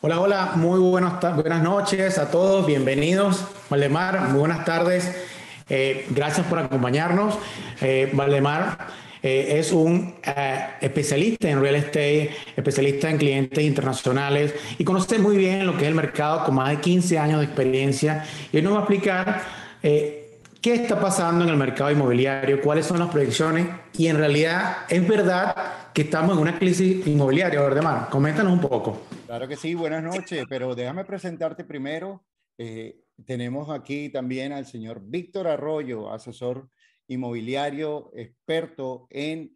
Hola, hola, muy buenas noches a todos, bienvenidos. Valdemar, muy buenas tardes. Gracias por acompañarnos. Valdemar es un especialista en real estate, especialista en clientes internacionales y conoce muy bien lo que es el mercado con más de 15 años de experiencia. Y hoy nos va a explicar qué está pasando en el mercado inmobiliario, cuáles son las proyecciones y en realidad es verdad que estamos en una crisis inmobiliaria, Valdemar. Coméntanos un poco. Claro que sí, buenas noches, pero déjame presentarte primero. Tenemos aquí también al señor Víctor Arroyo, asesor inmobiliario, experto en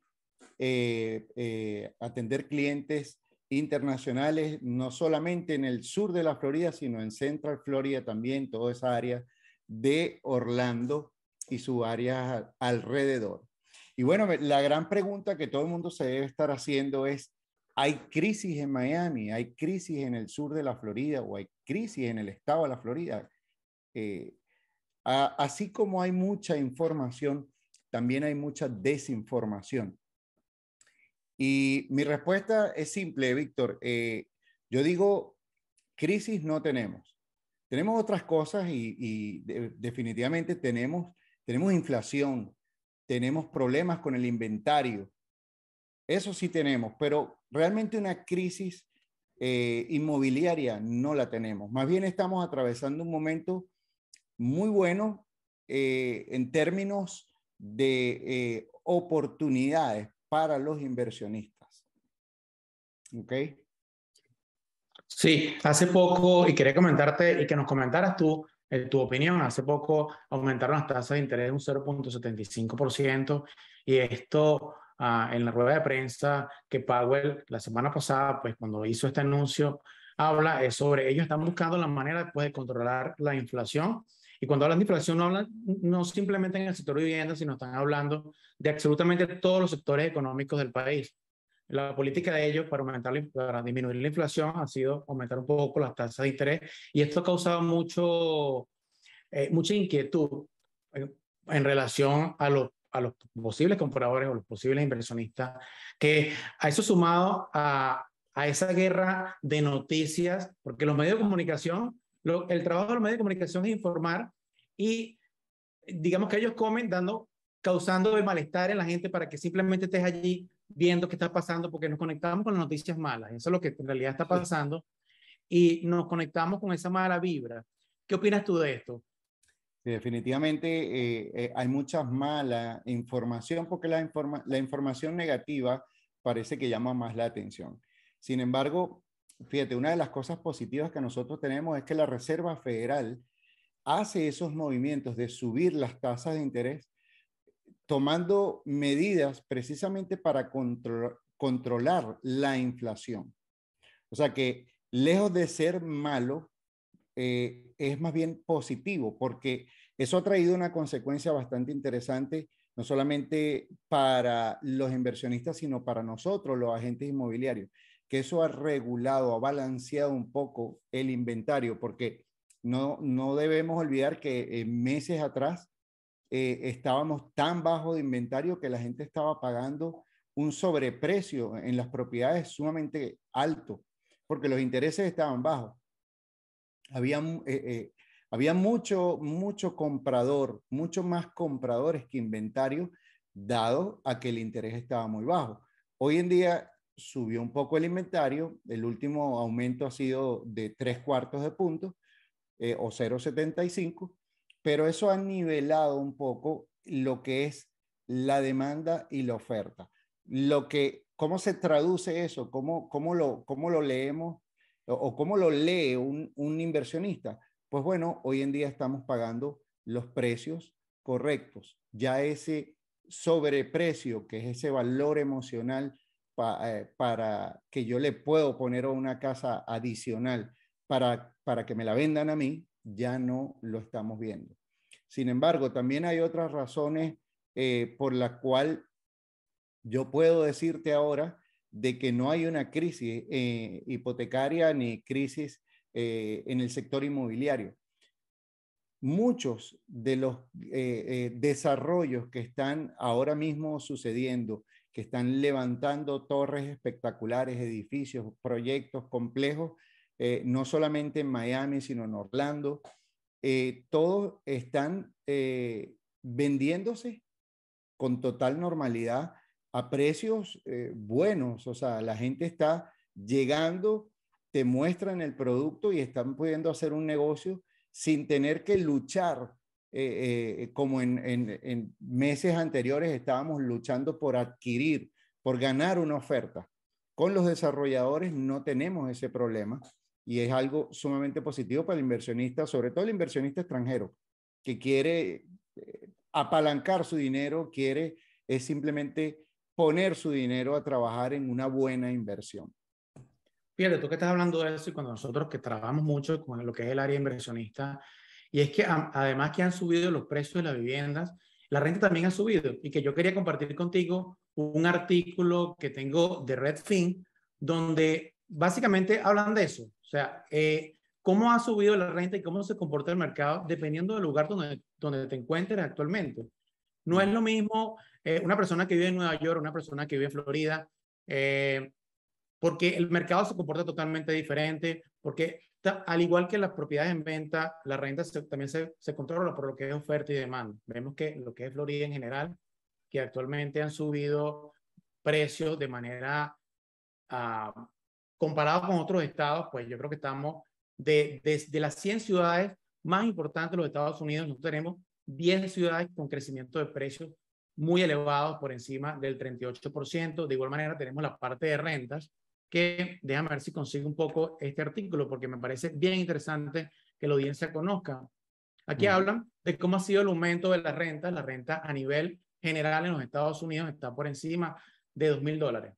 atender clientes internacionales, no solamente en el sur de la Florida, sino en Central Florida también, toda esa área de Orlando y su área alrededor. Y bueno, la gran pregunta que todo el mundo se debe estar haciendo es, ¿hay crisis en Miami? ¿Hay crisis en el sur de la Florida? ¿O hay crisis en el estado de la Florida? Eh, Así como hay mucha información, también hay mucha desinformación. Y mi respuesta es simple, Víctor. Yo digo, crisis no tenemos. Tenemos otras cosas definitivamente tenemos inflación, tenemos problemas con el inventario. Eso sí tenemos, pero realmente una crisis inmobiliaria no la tenemos. Más bien estamos atravesando un momento muy bueno en términos de oportunidades para los inversionistas. ¿Ok? Sí, hace poco, y quería comentarte y que nos comentaras tú tu opinión, hace poco aumentaron las tasas de interés un 0,75% y esto en la rueda de prensa que Powell la semana pasada, pues cuando hizo este anuncio, habla sobre ellos están buscando la manera pues, de controlar la inflación. Y cuando hablan de inflación no hablan no simplemente en el sector de vivienda, sino están hablando de absolutamente todos los sectores económicos del país. La política de ellos para disminuir la inflación ha sido aumentar un poco las tasas de interés y esto ha causado mucha inquietud en relación a los posibles compradores o los posibles inversionistas, que a eso sumado a esa guerra de noticias, porque los medios de comunicación, el trabajo de los medios de comunicación es informar y digamos que ellos comen causando el malestar en la gente para que simplemente estés allí viendo qué está pasando, porque nos conectamos con las noticias malas. Eso es lo que en realidad está Sí. pasando y nos conectamos con esa mala vibra. ¿Qué opinas tú de esto? Sí, definitivamente hay mucha mala información porque la información negativa parece que llama más la atención. Sin embargo, fíjate, una de las cosas positivas que nosotros tenemos es que la Reserva Federal hace esos movimientos de subir las tasas de interés tomando medidas precisamente para controlar la inflación. O sea que lejos de ser malo, es más bien positivo, porque eso ha traído una consecuencia bastante interesante, no solamente para los inversionistas, sino para nosotros, los agentes inmobiliarios, que eso ha regulado, ha balanceado un poco el inventario, porque no debemos olvidar que meses atrás estábamos tan bajo de inventario que la gente estaba pagando un sobreprecio en las propiedades sumamente alto, porque los intereses estaban bajos. Había, había mucho comprador, mucho más compradores que inventario, dado a que el interés estaba muy bajo. Hoy en día subió un poco el inventario, el último aumento ha sido de 3/4 de punto o 0,75, pero eso ha nivelado un poco lo que es la demanda y la oferta. ¿Cómo se traduce eso? ¿Cómo lo leemos o cómo lo lee un inversionista? Pues bueno, hoy en día estamos pagando los precios correctos. Ya ese sobreprecio, que es ese valor emocional para que yo le puedo poner a una casa adicional para que me la vendan a mí, ya no lo estamos viendo. Sin embargo, también hay otras razones por la cual yo puedo decirte ahora de que no hay una crisis hipotecaria ni crisis en el sector inmobiliario. Muchos de los desarrollos que están ahora mismo sucediendo, que están levantando torres espectaculares, edificios, proyectos complejos, no solamente en Miami, sino en Orlando. Todos están vendiéndose con total normalidad a precios buenos. O sea, la gente está llegando, te muestran el producto y están pudiendo hacer un negocio sin tener que luchar como en meses anteriores estábamos luchando por adquirir, por ganar una oferta. Con los desarrolladores no tenemos ese problema y es algo sumamente positivo para el inversionista, sobre todo el inversionista extranjero, que quiere apalancar su dinero, quiere es simplemente poner su dinero a trabajar en una buena inversión. Fíjate, tú que estás hablando de eso y cuando nosotros que trabajamos mucho con lo que es el área inversionista, y es que además que han subido los precios de las viviendas, la renta también ha subido y que yo quería compartir contigo un artículo que tengo de Redfin, donde básicamente hablan de eso, o sea, cómo ha subido la renta y cómo se comporta el mercado dependiendo del lugar donde te encuentres actualmente. No es lo mismo una persona que vive en Nueva York, una persona que vive en Florida, porque el mercado se comporta totalmente diferente, porque al igual que las propiedades en venta, la renta también se controla por lo que es oferta y demanda. Vemos que lo que es Florida en general, que actualmente han subido precios de manera comparado con otros estados, pues yo creo que estamos de las 100 ciudades más importantes de los Estados Unidos, nosotros tenemos 10 ciudades con crecimiento de precios muy elevados por encima del 38%. De igual manera tenemos la parte de rentas, que déjame ver si consigo un poco este artículo, porque me parece bien interesante que la audiencia conozca. Aquí hablan de cómo ha sido el aumento de la renta. La renta a nivel general en los Estados Unidos está por encima de $2,000.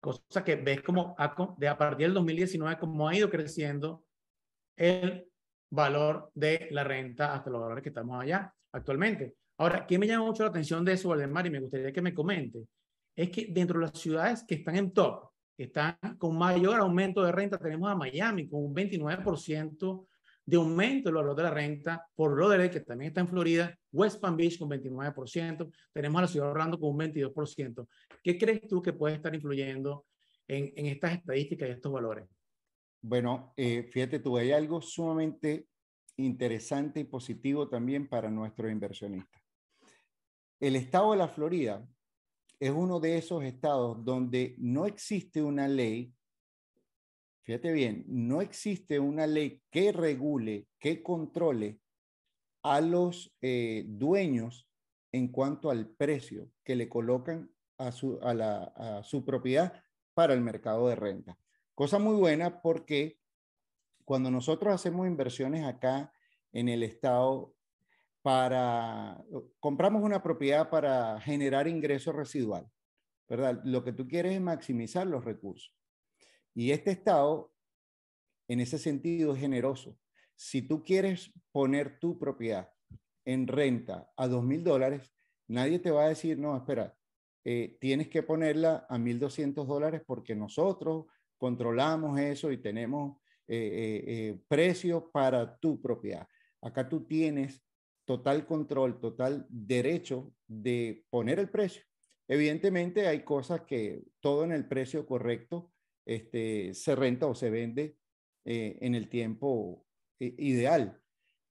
Cosa que ves como a partir del 2019 cómo ha ido creciendo el valor de la renta hasta los valores que estamos allá actualmente. Ahora, ¿qué me llama mucho la atención de eso, Valdemar? Y me gustaría que me comente. Es que dentro de las ciudades que están en top, que están con mayor aumento de renta, tenemos a Miami con un 29% de aumento del valor de la renta, Fort Lauderdale, que también está en Florida, West Palm Beach con 29%, tenemos a la ciudad de Orlando con un 22%. ¿Qué crees tú que puede estar influyendo en estas estadísticas y estos valores? Bueno, fíjate tú, hay algo sumamente interesante y positivo también para nuestros inversionistas. El estado de la Florida es uno de esos estados donde no existe una ley, fíjate bien, no existe una ley que regule, que controle a los dueños en cuanto al precio que le colocan a su propiedad para el mercado de renta. Cosa muy buena porque cuando nosotros hacemos inversiones acá en el estado compramos una propiedad para generar ingreso residual, ¿verdad? Lo que tú quieres es maximizar los recursos. Y este estado, en ese sentido, es generoso. Si tú quieres poner tu propiedad en renta a $2,000, nadie te va a decir, no, espera, tienes que ponerla a $1,200 porque nosotros controlamos eso y tenemos precios para tu propiedad. Acá tú tienes total control, total derecho de poner el precio. Evidentemente hay cosas que todo en el precio correcto se renta o se vende en el tiempo ideal,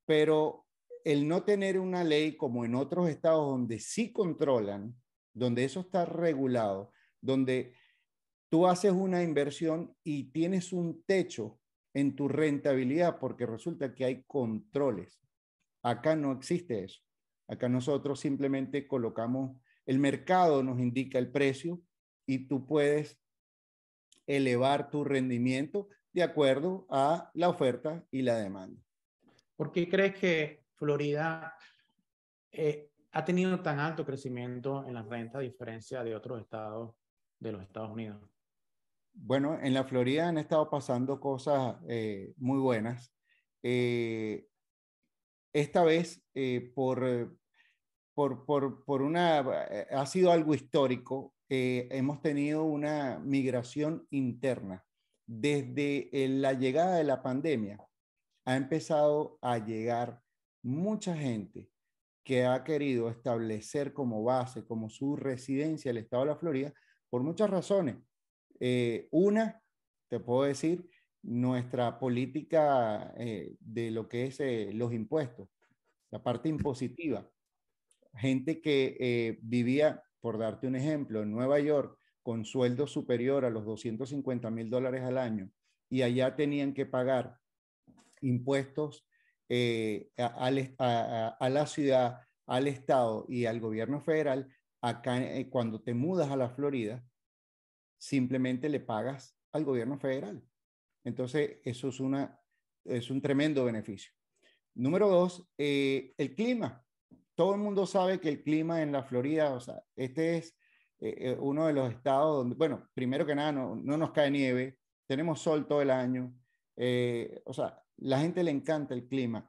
pero el no tener una ley como en otros estados donde sí controlan, donde eso está regulado, donde tú haces una inversión y tienes un techo en tu rentabilidad porque resulta que hay controles. Acá no existe eso. Acá nosotros simplemente colocamos, el mercado nos indica el precio y tú puedes elevar tu rendimiento de acuerdo a la oferta y la demanda. ¿Por qué crees que Florida ha tenido tan alto crecimiento en la renta a diferencia de otros estados de los Estados Unidos? Bueno, en la Florida han estado pasando cosas muy buenas. Esta vez, ha sido algo histórico. Hemos tenido una migración interna. Desde la llegada de la pandemia, ha empezado a llegar mucha gente que ha querido establecer como base, como su residencia el estado de la Florida, por muchas razones. Una, te puedo decir nuestra política de lo que es los impuestos, la parte impositiva. Gente que vivía, por darte un ejemplo, en Nueva York con sueldo superior a los $250,000 al año y allá tenían que pagar impuestos a la ciudad, al estado y al gobierno federal. Acá, cuando te mudas a la Florida, simplemente le pagas al gobierno federal. Entonces, eso es un tremendo beneficio. Número dos, el clima. Todo el mundo sabe que el clima en la Florida, o sea, este es uno de los estados donde, bueno, primero que nada, no nos cae nieve, tenemos sol todo el año, o sea, la gente le encanta el clima.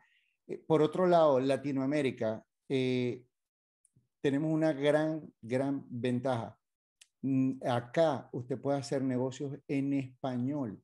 Por otro lado, Latinoamérica, tenemos una gran ventaja. Acá usted puede hacer negocios en español,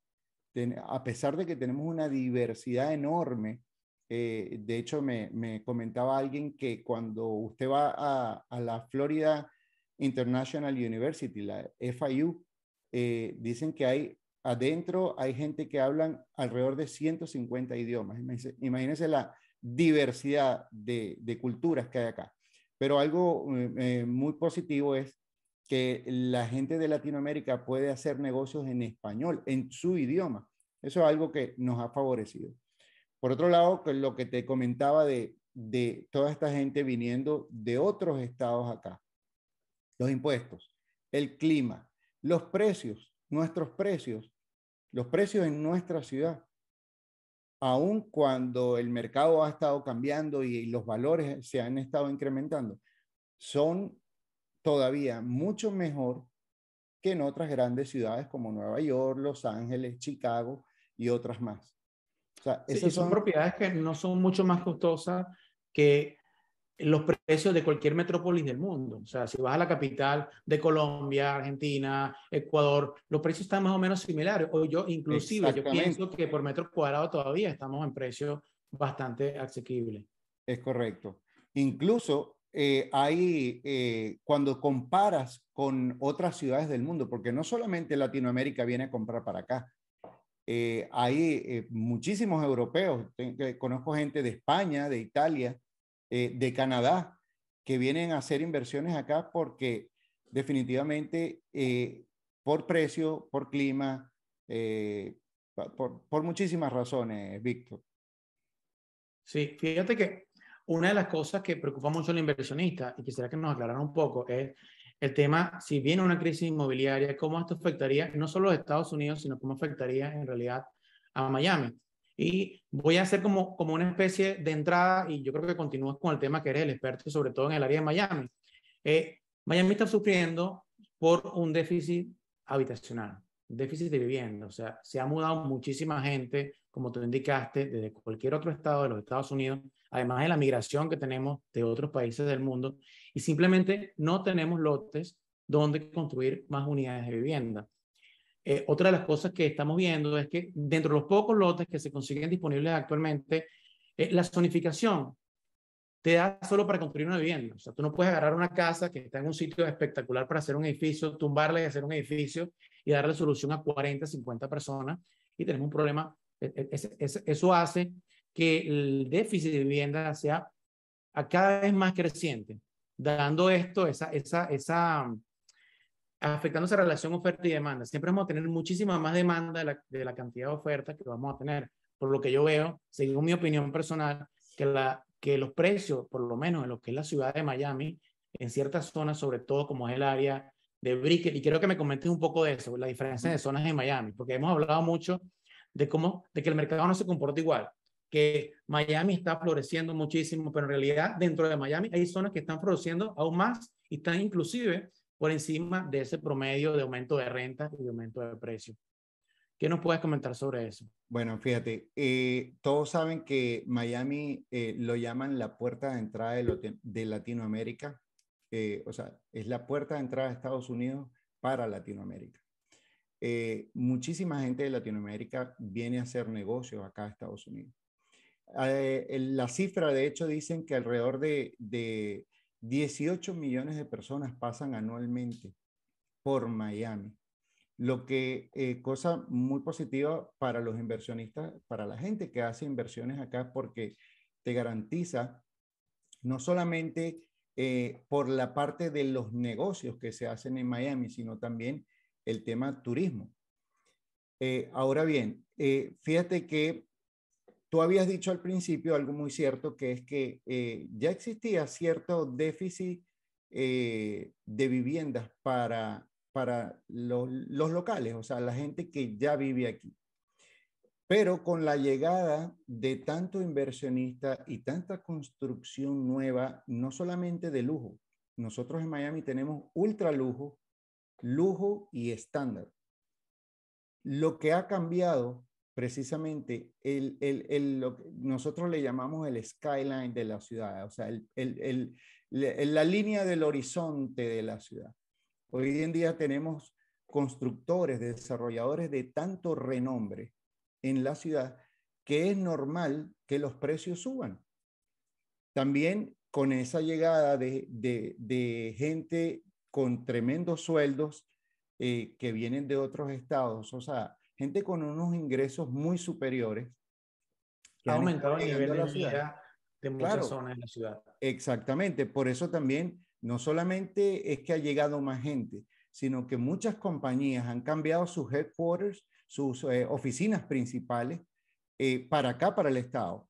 a pesar de que tenemos una diversidad enorme. De hecho, me comentaba alguien que cuando usted va a la Florida International University, la FIU, dicen que adentro hay gente que hablan alrededor de 150 idiomas. Imagínense la diversidad de culturas que hay acá. Pero algo muy positivo es que la gente de Latinoamérica puede hacer negocios en español, en su idioma. Eso es algo que nos ha favorecido. Por otro lado, lo que te comentaba de toda esta gente viniendo de otros estados acá, los impuestos, el clima, los precios, nuestros precios, los precios en nuestra ciudad, aun cuando el mercado ha estado cambiando y los valores se han estado incrementando, son todavía mucho mejor que en otras grandes ciudades como Nueva York, Los Ángeles, Chicago y otras más. O sea, Sí, y esas son son propiedades que no son mucho más costosas que los precios de cualquier metrópolis del mundo. O sea, si vas a la capital de Colombia, Argentina, Ecuador, los precios están más o menos similares. O inclusive, yo exactamente, pienso que por metro cuadrado todavía estamos en precios bastante asequibles. es correcto. Incluso cuando comparas con otras ciudades del mundo, porque no solamente Latinoamérica viene a comprar para acá, hay muchísimos europeos, conozco gente de España, de Italia, de Canadá, que vienen a hacer inversiones acá porque definitivamente por precio, por clima, por muchísimas razones, Víctor. Sí, fíjate que una de las cosas que preocupa mucho al inversionista, y quisiera que nos aclararan un poco, es el tema, si viene una crisis inmobiliaria, cómo esto afectaría no solo a Estados Unidos, sino cómo afectaría en realidad a Miami. Y voy a hacer como una especie de entrada, y yo creo que continúas con el tema que eres el experto, sobre todo en el área de Miami. Miami está sufriendo por un déficit habitacional, un déficit de vivienda. O sea, se ha mudado muchísima gente, como tú indicaste, desde cualquier otro estado de los Estados Unidos, además de la migración que tenemos de otros países del mundo, y simplemente no tenemos lotes donde construir más unidades de vivienda. Otra de las cosas que estamos viendo es que dentro de los pocos lotes que se consiguen disponibles actualmente, la zonificación te da solo para construir una vivienda. O sea, tú no puedes agarrar una casa que está en un sitio espectacular para hacer un edificio, tumbarla y hacer un edificio y darle solución a 40, 50 personas y tenemos un problema. Eso hace que el déficit de vivienda sea a cada vez más creciente, dando esto, afectando esa relación oferta y demanda. Siempre vamos a tener muchísima más demanda de la cantidad de oferta que vamos a tener. Por lo que yo veo, según mi opinión personal, que los precios, por lo menos en lo que es la ciudad de Miami, en ciertas zonas, sobre todo como es el área de Brickell, y quiero que me comentes un poco de eso, la diferencia de zonas en Miami, porque hemos hablado mucho de que el mercado no se comporta igual, que Miami está floreciendo muchísimo, pero en realidad dentro de Miami hay zonas que están floreciendo aún más y están inclusive por encima de ese promedio de aumento de renta y de aumento de precios. ¿Qué nos puedes comentar sobre eso? Bueno, fíjate, todos saben que Miami lo llaman la puerta de entrada de Latinoamérica, o sea, es la puerta de entrada de Estados Unidos para Latinoamérica. Muchísima gente de Latinoamérica viene a hacer negocios acá a Estados Unidos. La cifra, de hecho, dicen que alrededor de 18 millones de personas pasan anualmente por Miami. Lo que, cosa muy positiva para los inversionistas, para la gente que hace inversiones acá, porque te garantiza no solamente por la parte de los negocios que se hacen en Miami, sino también el tema turismo. Ahora bien, fíjate que tú habías dicho al principio algo muy cierto, que es que ya existía cierto déficit de viviendas para los locales, o sea, la gente que ya vive aquí. Pero con la llegada de tanto inversionista y tanta construcción nueva, no solamente de lujo, nosotros en Miami tenemos ultra lujo, lujo y estándar. Lo que ha cambiado precisamente, lo que nosotros le llamamos el skyline de la ciudad, o sea, la línea del horizonte de la ciudad. Hoy en día tenemos constructores, desarrolladores de tanto renombre en la ciudad que es normal que los precios suban. También con esa llegada de gente con tremendos sueldos que vienen de otros estados, o sea, gente con unos ingresos muy superiores que Ha han estado aumentado el llegando nivel a de la ciudad. vida de muchas Claro, zonas de la ciudad. exactamente. Por eso también no solamente es que ha llegado más gente, sino que muchas compañías han cambiado sus headquarters, sus oficinas principales para acá, para el estado.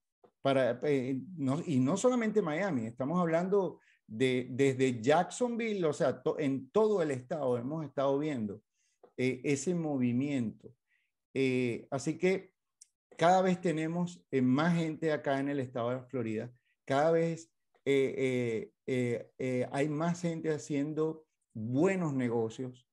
Y no solamente Miami, estamos hablando desde Jacksonville, o sea, en todo el estado hemos estado viendo ese movimiento. Así que cada vez tenemos más gente acá en el estado de Florida, cada vez hay más gente haciendo buenos negocios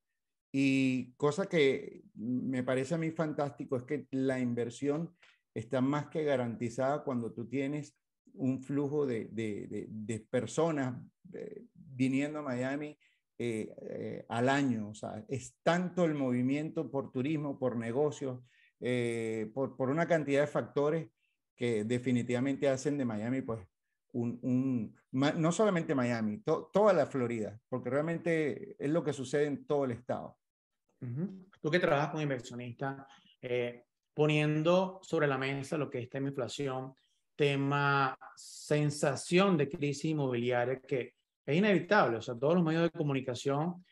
y cosa que me parece a mí fantástico es que la inversión está más que garantizada cuando tú tienes un flujo de personas viniendo a Miami al año. O sea, es tanto el movimiento por turismo, por negocios, por una cantidad de factores que definitivamente hacen de Miami, pues, no solamente Miami, toda la Florida, porque realmente es lo que sucede en todo el estado. Tú que trabajas con inversionistas, poniendo sobre la mesa lo que es tema inflación, tema sensación de crisis inmobiliaria que es inevitable. O sea, todos los medios de comunicación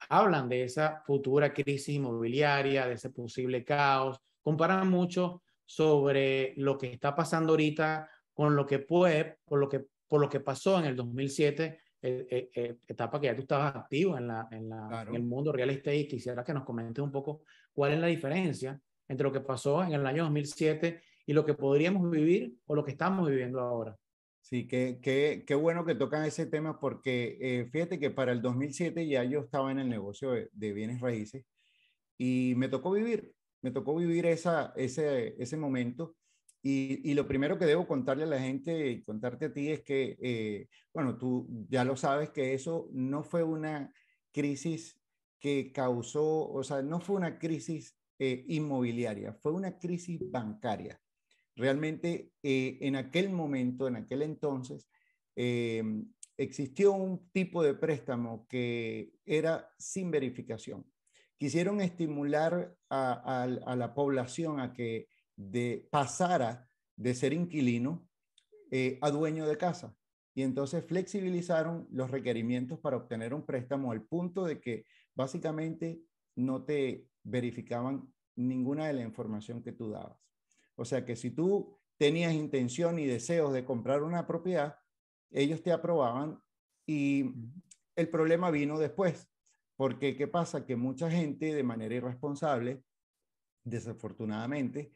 hablan de esa futura crisis inmobiliaria, de ese posible caos, comparan mucho sobre lo que está pasando ahorita con lo que puede, por lo que pasó en el 2007, etapa que ya tú estabas activo en el Claro. mundo real estate. Y quisiera que nos comentes un poco cuál es la diferencia entre lo que pasó en el año 2007 y lo que podríamos vivir o lo que estamos viviendo ahora. Sí, qué bueno que tocan ese tema porque fíjate que para el 2007 ya yo estaba en el negocio de bienes raíces y me tocó vivir ese momento. Y lo primero que debo contarle a la gente y contarte a ti es que, bueno, tú ya lo sabes que eso no fue una crisis que causó, o sea, no fue una crisis inmobiliaria, fue una crisis bancaria. Realmente en aquel momento, en aquel entonces, eh, existió un tipo de préstamo que era sin verificación. Quisieron estimular a la población a que pasara de ser inquilino a dueño de casa. Y entonces flexibilizaron los requerimientos para obtener un préstamo al punto de que básicamente no te verificaban ninguna de la información que tú dabas. O sea que si tú tenías intención y deseos de comprar una propiedad, ellos te aprobaban y el problema vino después. Porque ¿qué pasa? Que mucha gente de manera irresponsable, desafortunadamente,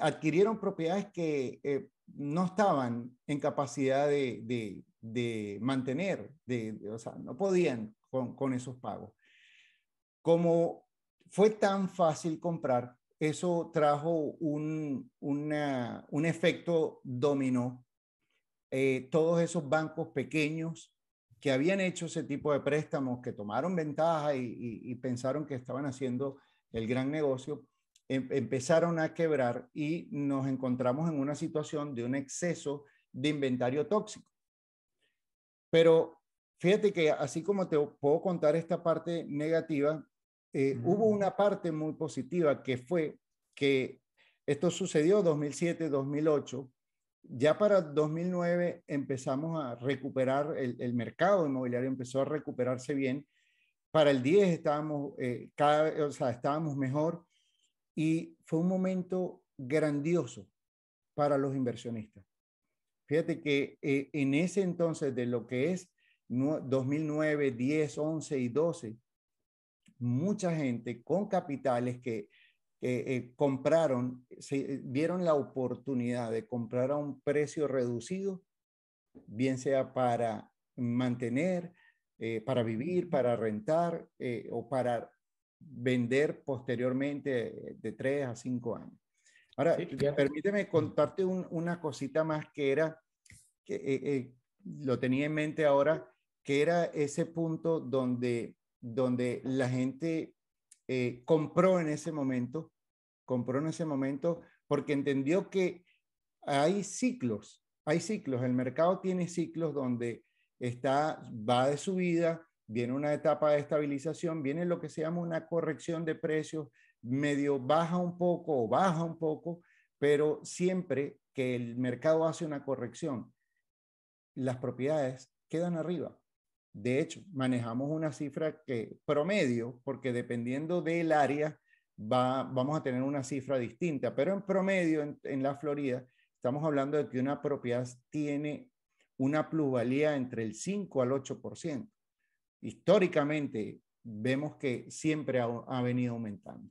adquirieron propiedades que no estaban en capacidad de mantener, o sea, no podían con esos pagos. Como fue tan fácil comprar, eso trajo un efecto dominó. Todos esos bancos pequeños que habían hecho ese tipo de préstamos, que tomaron ventaja y pensaron que estaban haciendo el gran negocio, empezaron a quebrar y nos encontramos en una situación de un exceso de inventario tóxico. Pero fíjate que así como te puedo contar esta parte negativa, hubo una parte muy positiva que fue que esto sucedió 2007, 2008. Ya para 2009 empezamos a recuperar, el mercado inmobiliario empezó a recuperarse bien. Para el 10 estábamos, o sea, estábamos mejor y fue un momento grandioso para los inversionistas. Fíjate que en ese entonces de lo que es 2009, 10, 11 y 12, mucha gente con capitales que compraron, vieron la oportunidad de comprar a un precio reducido, bien sea para mantener, para vivir, para rentar o para vender posteriormente de 3 a 5 años. Ahora, Sí, permíteme contarte una cosita más que era, que lo tenía en mente ahora, que era ese punto donde la gente compró en ese momento porque entendió que hay ciclos, el mercado tiene ciclos donde va de subida, viene una etapa de estabilización, viene lo que se llama una corrección de precios, medio baja un poco o baja un poco, pero siempre que el mercado hace una corrección, las propiedades quedan arriba. De hecho, manejamos una cifra que promedio, porque dependiendo del área, vamos a tener una cifra distinta, pero en promedio en la Florida, estamos hablando de que una propiedad tiene una plusvalía entre el 5 al 8%. Históricamente, vemos que siempre ha venido aumentando.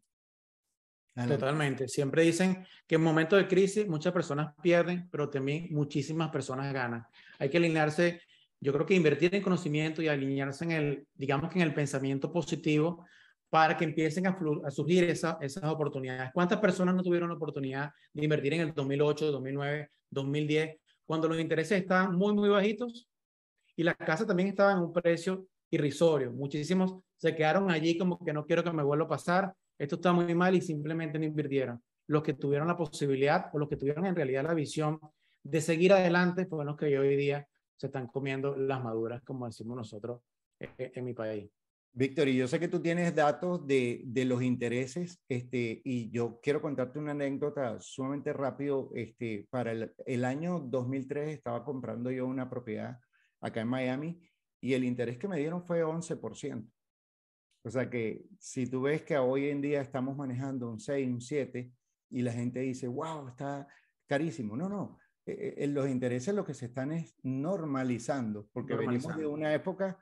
Adelante. totalmente. Siempre dicen que en momentos de crisis muchas personas pierden, pero también muchísimas personas ganan. Hay que alinearse, yo creo que invertir en conocimiento y alinearse en el, digamos que en el pensamiento positivo para que empiecen a surgir esas oportunidades. ¿Cuántas personas no tuvieron la oportunidad de invertir en el 2008, 2009, 2010, cuando los intereses estaban muy, muy bajitos y las casas también estaban en un precio irrisorio? Muchísimos se quedaron allí como que no quiero que me vuelva a pasar, esto está muy mal y simplemente no invirtieron. Los que tuvieron la posibilidad o los que tuvieron en realidad la visión de seguir adelante fueron los que hoy día se están comiendo las maduras, como decimos nosotros en mi país. Víctor, y yo sé que tú tienes datos de los intereses, y yo quiero contarte una anécdota sumamente rápido. Para el año 2003 estaba comprando yo una propiedad acá en Miami y el interés que me dieron fue 11%. O sea que si tú ves que hoy en día estamos manejando un 6, un 7 y la gente dice, wow, está carísimo. No, no. Los intereses lo que se están es normalizando porque venimos de una época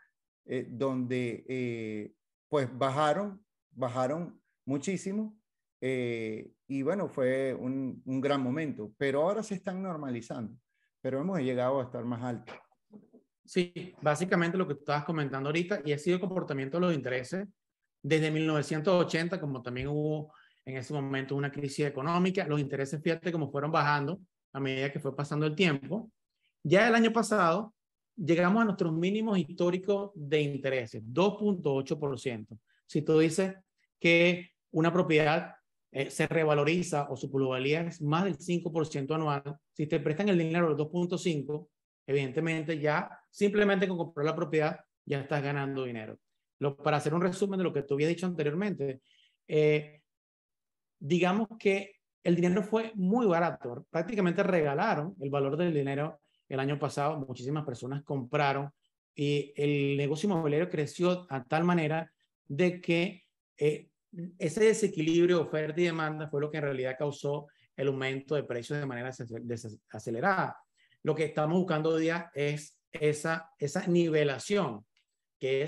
donde pues bajaron muchísimo, y bueno, fue un gran momento, pero ahora se están normalizando, pero hemos llegado a estar más alto. Sí, básicamente lo que tú estabas comentando ahorita, y ha sido el comportamiento de los intereses desde 1980, como también hubo en ese momento una crisis económica, los intereses, fíjate cómo fueron bajando a medida que fue pasando el tiempo. Ya el año pasado llegamos a nuestros mínimos históricos de intereses, 2.8%. Si tú dices que una propiedad se revaloriza o su plusvalía es más del 5% anual, si te prestan el dinero del 2.5%, evidentemente ya simplemente con comprar la propiedad ya estás ganando dinero. Para hacer un resumen de lo que tú habías dicho anteriormente, digamos que el dinero fue muy barato, prácticamente regalaron el valor del dinero el año pasado, muchísimas personas compraron y el negocio inmobiliario creció a tal manera de que ese desequilibrio de oferta y demanda fue lo que en realidad causó el aumento de precios de manera acelerada. Lo que estamos buscando hoy día es esa nivelación que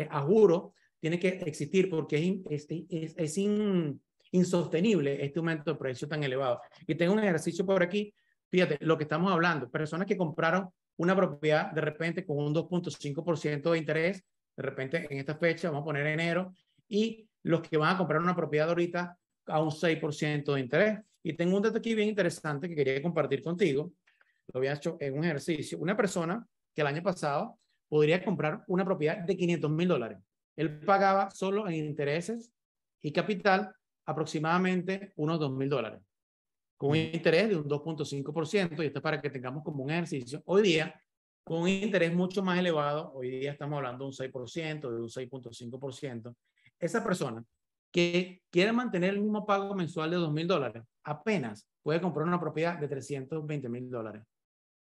a juro, tiene que existir porque es insostenible este aumento de precio tan elevado. Y tengo un ejercicio por aquí, fíjate, lo que estamos hablando, personas que compraron una propiedad de repente con un 2.5% de interés, de repente en esta fecha, vamos a poner enero, y los que van a comprar una propiedad ahorita a un 6% de interés. Y tengo un dato aquí bien interesante que quería compartir contigo, lo había hecho en un ejercicio, una persona que el año pasado podría comprar una propiedad de $500,000. Él pagaba solo en intereses y capital aproximadamente unos $2,000, con un interés de un 2.5%, y esto es para que tengamos como un ejercicio. Hoy día, con un interés mucho más elevado, hoy día estamos hablando de un 6%, de un 6.5%, esa persona que quiere mantener el mismo pago mensual de $2,000, apenas puede comprar una propiedad de $320,000.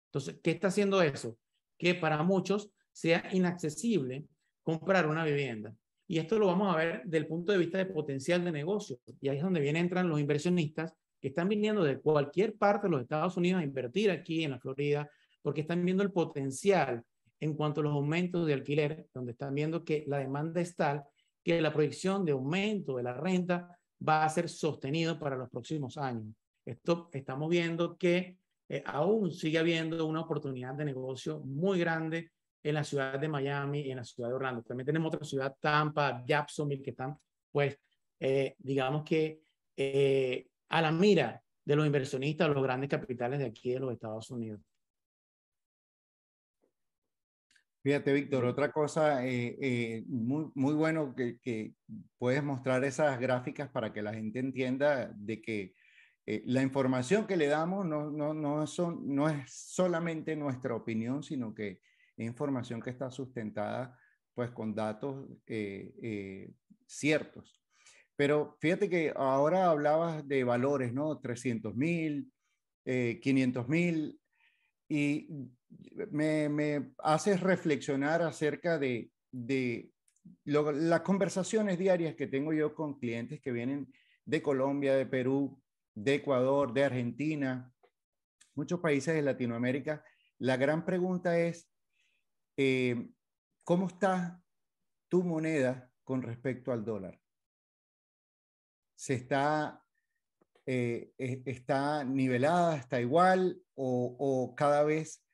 Entonces, ¿qué está haciendo eso? Que para muchos sea inaccesible comprar una vivienda. Y esto lo vamos a ver desde el punto de vista de potencial de negocio. Y ahí es donde entran los inversionistas que están viniendo de cualquier parte de los Estados Unidos a invertir aquí en la Florida, porque están viendo el potencial en cuanto a los aumentos de alquiler, donde están viendo que la demanda es tal que la proyección de aumento de la renta va a ser sostenido para los próximos años. Esto estamos viendo que aún sigue habiendo una oportunidad de negocio muy grande en la ciudad de Miami y en la ciudad de Orlando. También tenemos otra ciudad, Tampa, Jacksonville, que están, pues, digamos que a la mira de los inversionistas, los grandes capitales de aquí de los Estados Unidos. Fíjate, Víctor, otra cosa muy bueno que puedes mostrar esas gráficas para que la gente entienda de que la información que le damos no es solamente nuestra opinión, sino que es información que está sustentada pues con datos ciertos. Pero fíjate que ahora hablabas de valores, ¿no? 300,000, 500,000, y me haces reflexionar acerca de las conversaciones diarias que tengo yo con clientes que vienen de Colombia, de Perú, de Ecuador, de Argentina, muchos países de Latinoamérica. La gran pregunta es, ¿cómo está tu moneda con respecto al dólar? ¿Está nivelada, está igual o cada vez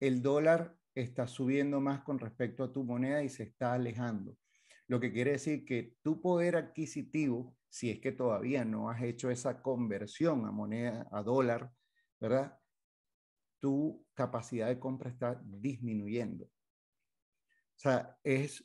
el dólar está subiendo más con respecto a tu moneda y se está alejando? Lo que quiere decir que tu poder adquisitivo, si es que todavía no has hecho esa conversión a moneda, a dólar, ¿verdad? Tu capacidad de compra está disminuyendo. O sea, es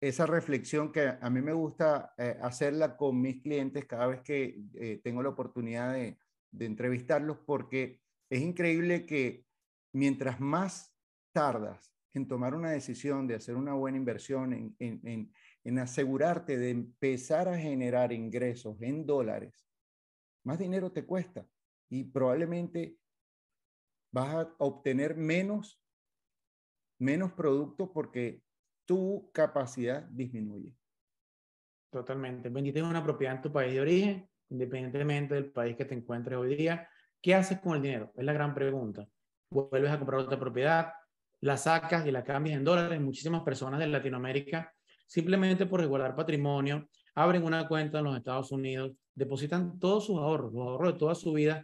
esa reflexión que a mí me gusta hacerla con mis clientes cada vez que tengo la oportunidad de entrevistarlos, porque es increíble que mientras más tardas en tomar una decisión de hacer una buena inversión, en asegurarte de empezar a generar ingresos en dólares, más dinero te cuesta y probablemente vas a obtener menos producto porque tu capacidad disminuye. Totalmente. Vendiste una propiedad en tu país de origen, independientemente del país que te encuentres hoy día. ¿Qué haces con el dinero? Es la gran pregunta. Vuelves a comprar otra propiedad, la sacas y la cambias en dólares. Muchísimas personas de Latinoamérica, simplemente por resguardar patrimonio, abren una cuenta en los Estados Unidos, depositan todos sus ahorros, los ahorros de toda su vida,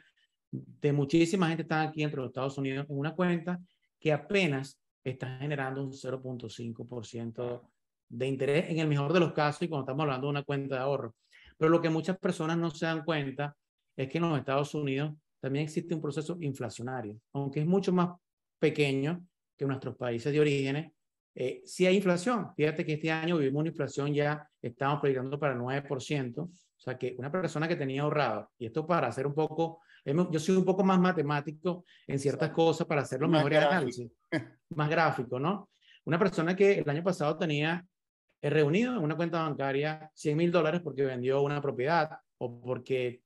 de muchísima gente están aquí entre los Estados Unidos en una cuenta que apenas está generando un 0.5% de interés en el mejor de los casos y cuando estamos hablando de una cuenta de ahorro. Pero lo que muchas personas no se dan cuenta es que en los Estados Unidos también existe un proceso inflacionario, aunque es mucho más pequeño que nuestros países de origen. Sí hay inflación. Fíjate que este año vivimos una inflación, ya estamos proyectando para el 9%. O sea que una persona que tenía ahorrado, y esto para hacer un poco, yo soy un poco más matemático en ciertas cosas para hacer los Más mejores gráfico. análisis, más gráfico, ¿no? Una persona que el año pasado tenía reunido en una cuenta bancaria $100,000 porque vendió una propiedad o porque,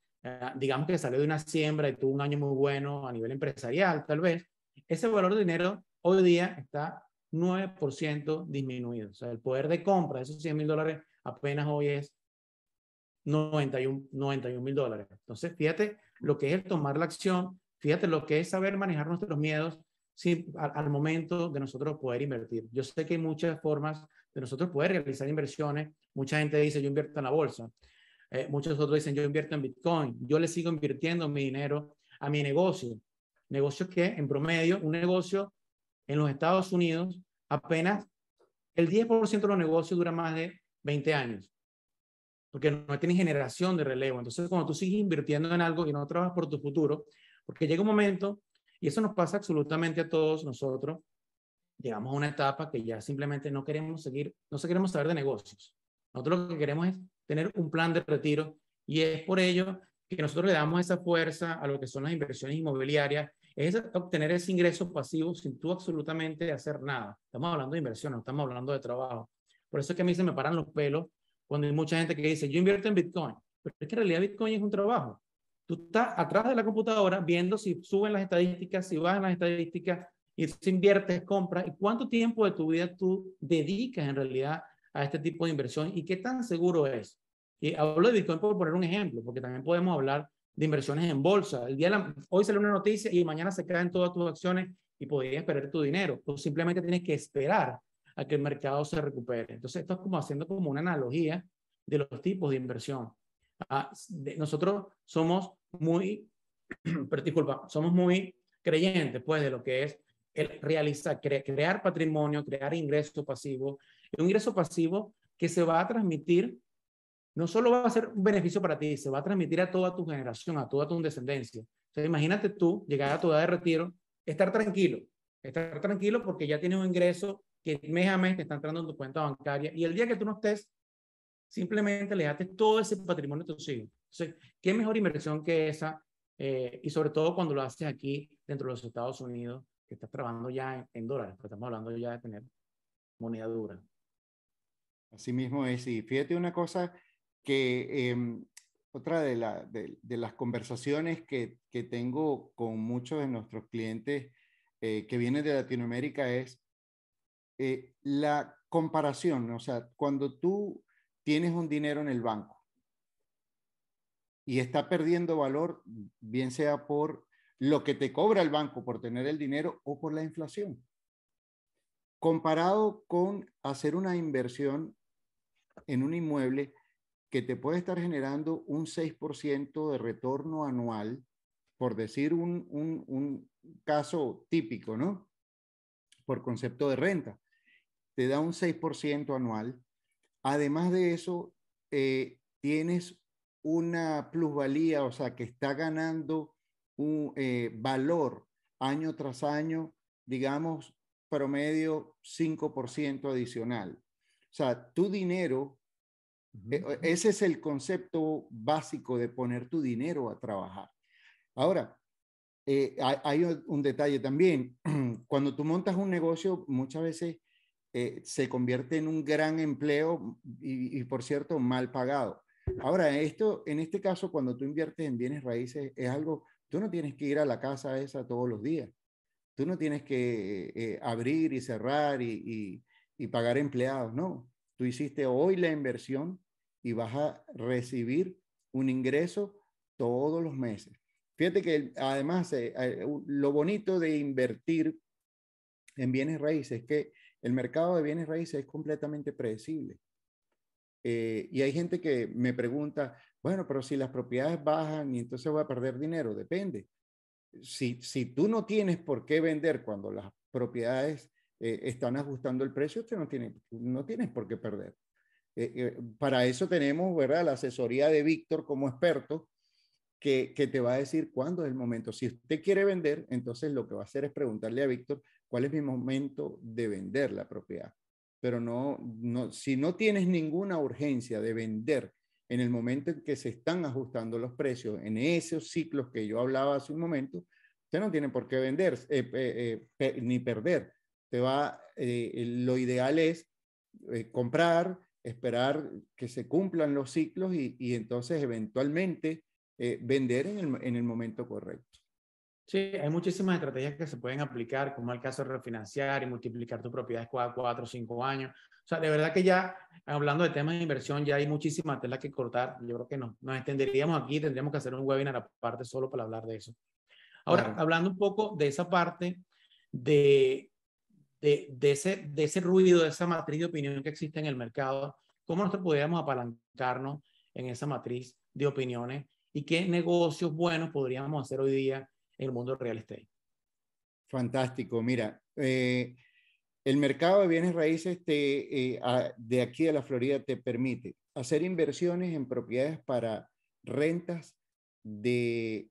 digamos que salió de una siembra y tuvo un año muy bueno a nivel empresarial, tal vez, ese valor de dinero hoy día está 9% disminuido. O sea, el poder de compra de esos $100,000 apenas hoy es 91,000 dólares. Entonces, fíjate lo que es el tomar la acción, fíjate lo que es saber manejar nuestros miedos al momento de nosotros poder invertir. Yo sé que hay muchas formas de nosotros poder realizar inversiones. Mucha gente dice, yo invierto en la bolsa. Muchos otros dicen, yo invierto en Bitcoin. Yo le sigo invirtiendo mi dinero a mi negocio. Negocios que, en promedio, un negocio en los Estados Unidos, apenas el 10% de los negocios dura más de 20 años. Porque no tienen generación de relevo. Entonces, cuando tú sigues invirtiendo en algo y no trabajas por tu futuro, porque llega un momento, y eso nos pasa absolutamente a todos nosotros, llegamos a una etapa que ya simplemente no queremos seguir, no queremos saber de negocios. Nosotros lo que queremos es tener un plan de retiro y es por ello que nosotros le damos esa fuerza a lo que son las inversiones inmobiliarias es obtener ese ingreso pasivo sin tú absolutamente hacer nada. Estamos hablando de inversión, no estamos hablando de trabajo. Por eso es que a mí se me paran los pelos cuando hay mucha gente que dice, yo invierto en Bitcoin, pero es que en realidad Bitcoin es un trabajo. Tú estás atrás de la computadora viendo si suben las estadísticas, si bajan las estadísticas, y si inviertes, compras, y cuánto tiempo de tu vida tú dedicas en realidad a este tipo de inversión y qué tan seguro es. Y hablo de Bitcoin por poner un ejemplo, porque también podemos hablar de inversiones en bolsa. Hoy sale una noticia y mañana se caen todas tus acciones y podrías perder tu dinero, o simplemente tienes que esperar a que el mercado se recupere. Entonces, esto es como haciendo como una analogía de los tipos de inversión. Nosotros somos muy, pero disculpa, somos muy creyentes pues de lo que es el realizar, crear patrimonio, crear ingreso pasivo, un ingreso pasivo que se va a transmitir, no solo va a ser un beneficio para ti, se va a transmitir a toda tu generación, a toda tu descendencia. O sea, imagínate tú llegar a tu edad de retiro, estar tranquilo porque ya tienes un ingreso que mes a mes te está entrando en tu cuenta bancaria y el día que tú no estés, simplemente le das todo ese patrimonio a tus hijos. Entonces, ¿qué mejor inversión que esa? Y sobre todo cuando lo haces aquí dentro de los Estados Unidos, que estás trabajando ya en dólares, pero estamos hablando ya de tener moneda dura. Así mismo es. Y fíjate una cosa que otra de las conversaciones que tengo con muchos de nuestros clientes que vienen de Latinoamérica es la comparación. O sea, cuando tú tienes un dinero en el banco y está perdiendo valor, bien sea por lo que te cobra el banco por tener el dinero o por la inflación, comparado con hacer una inversión en un inmueble que te puede estar generando un 6% de retorno anual, por decir un caso típico, ¿no? Por concepto de renta, te da un 6% anual. Además de eso, tienes una plusvalía, o sea, que está ganando un valor año tras año, digamos, promedio 5% adicional. O sea, tu dinero, ese es el concepto básico de poner tu dinero a trabajar. Ahora, hay un detalle también. Cuando tú montas un negocio, muchas veces se convierte en un gran empleo y, por cierto, mal pagado. Ahora, en este caso, cuando tú inviertes en bienes raíces, es algo, tú no tienes que ir a la casa esa todos los días. Tú no tienes que abrir y cerrar y pagar empleados, no. Tú hiciste hoy la inversión y vas a recibir un ingreso todos los meses. Fíjate que además lo bonito de invertir en bienes raíces es que el mercado de bienes raíces es completamente predecible. Y hay gente que me pregunta, bueno, pero si las propiedades bajan y entonces voy a perder dinero, depende. Si tú no tienes por qué vender cuando las propiedades están ajustando el precio, usted no tienes por qué perder. Para eso tenemos, ¿verdad?, la asesoría de Víctor como experto que te va a decir cuándo es el momento. Si usted quiere vender, entonces lo que va a hacer es preguntarle a Víctor cuál es mi momento de vender la propiedad. Pero si no tienes ninguna urgencia de vender en el momento en que se están ajustando los precios, en esos ciclos que yo hablaba hace un momento, usted no tiene por qué vender ni perder. Lo ideal es comprar, esperar que se cumplan los ciclos y entonces eventualmente vender en el momento correcto. Sí, hay muchísimas estrategias que se pueden aplicar, como el caso de refinanciar y multiplicar tus propiedades cada 4 o 5 años. O sea, de verdad que ya, hablando de temas de inversión, ya hay muchísima tela que cortar. Yo creo que nos extenderíamos aquí, tendríamos que hacer un webinar aparte solo para hablar de eso. Ahora, Claro. hablando un poco de esa parte de, de ese ruido, de esa matriz de opinión que existe en el mercado, ¿cómo nosotros podríamos apalancarnos en esa matriz de opiniones y qué negocios buenos podríamos hacer hoy día en el mundo del real estate? Fantástico. Mira, el mercado de bienes raíces de aquí a la Florida te permite hacer inversiones en propiedades para rentas que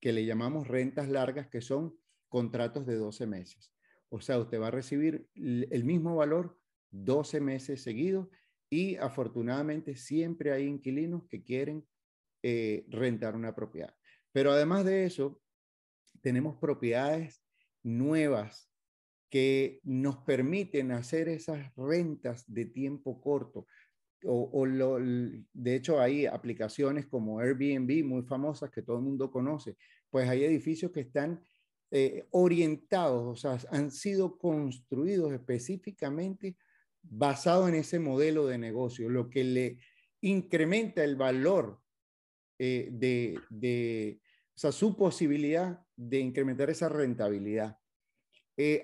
le llamamos rentas largas, que son contratos de 12 meses. O sea, usted va a recibir el mismo valor 12 meses seguidos y afortunadamente siempre hay inquilinos que quieren rentar una propiedad. Pero además de eso, tenemos propiedades nuevas que nos permiten hacer esas rentas de tiempo corto. De hecho, hay aplicaciones como Airbnb muy famosas que todo el mundo conoce. Pues hay edificios que están orientados, o sea, han sido construidos específicamente basado en ese modelo de negocio, lo que le incrementa el valor o sea, su posibilidad de incrementar esa rentabilidad.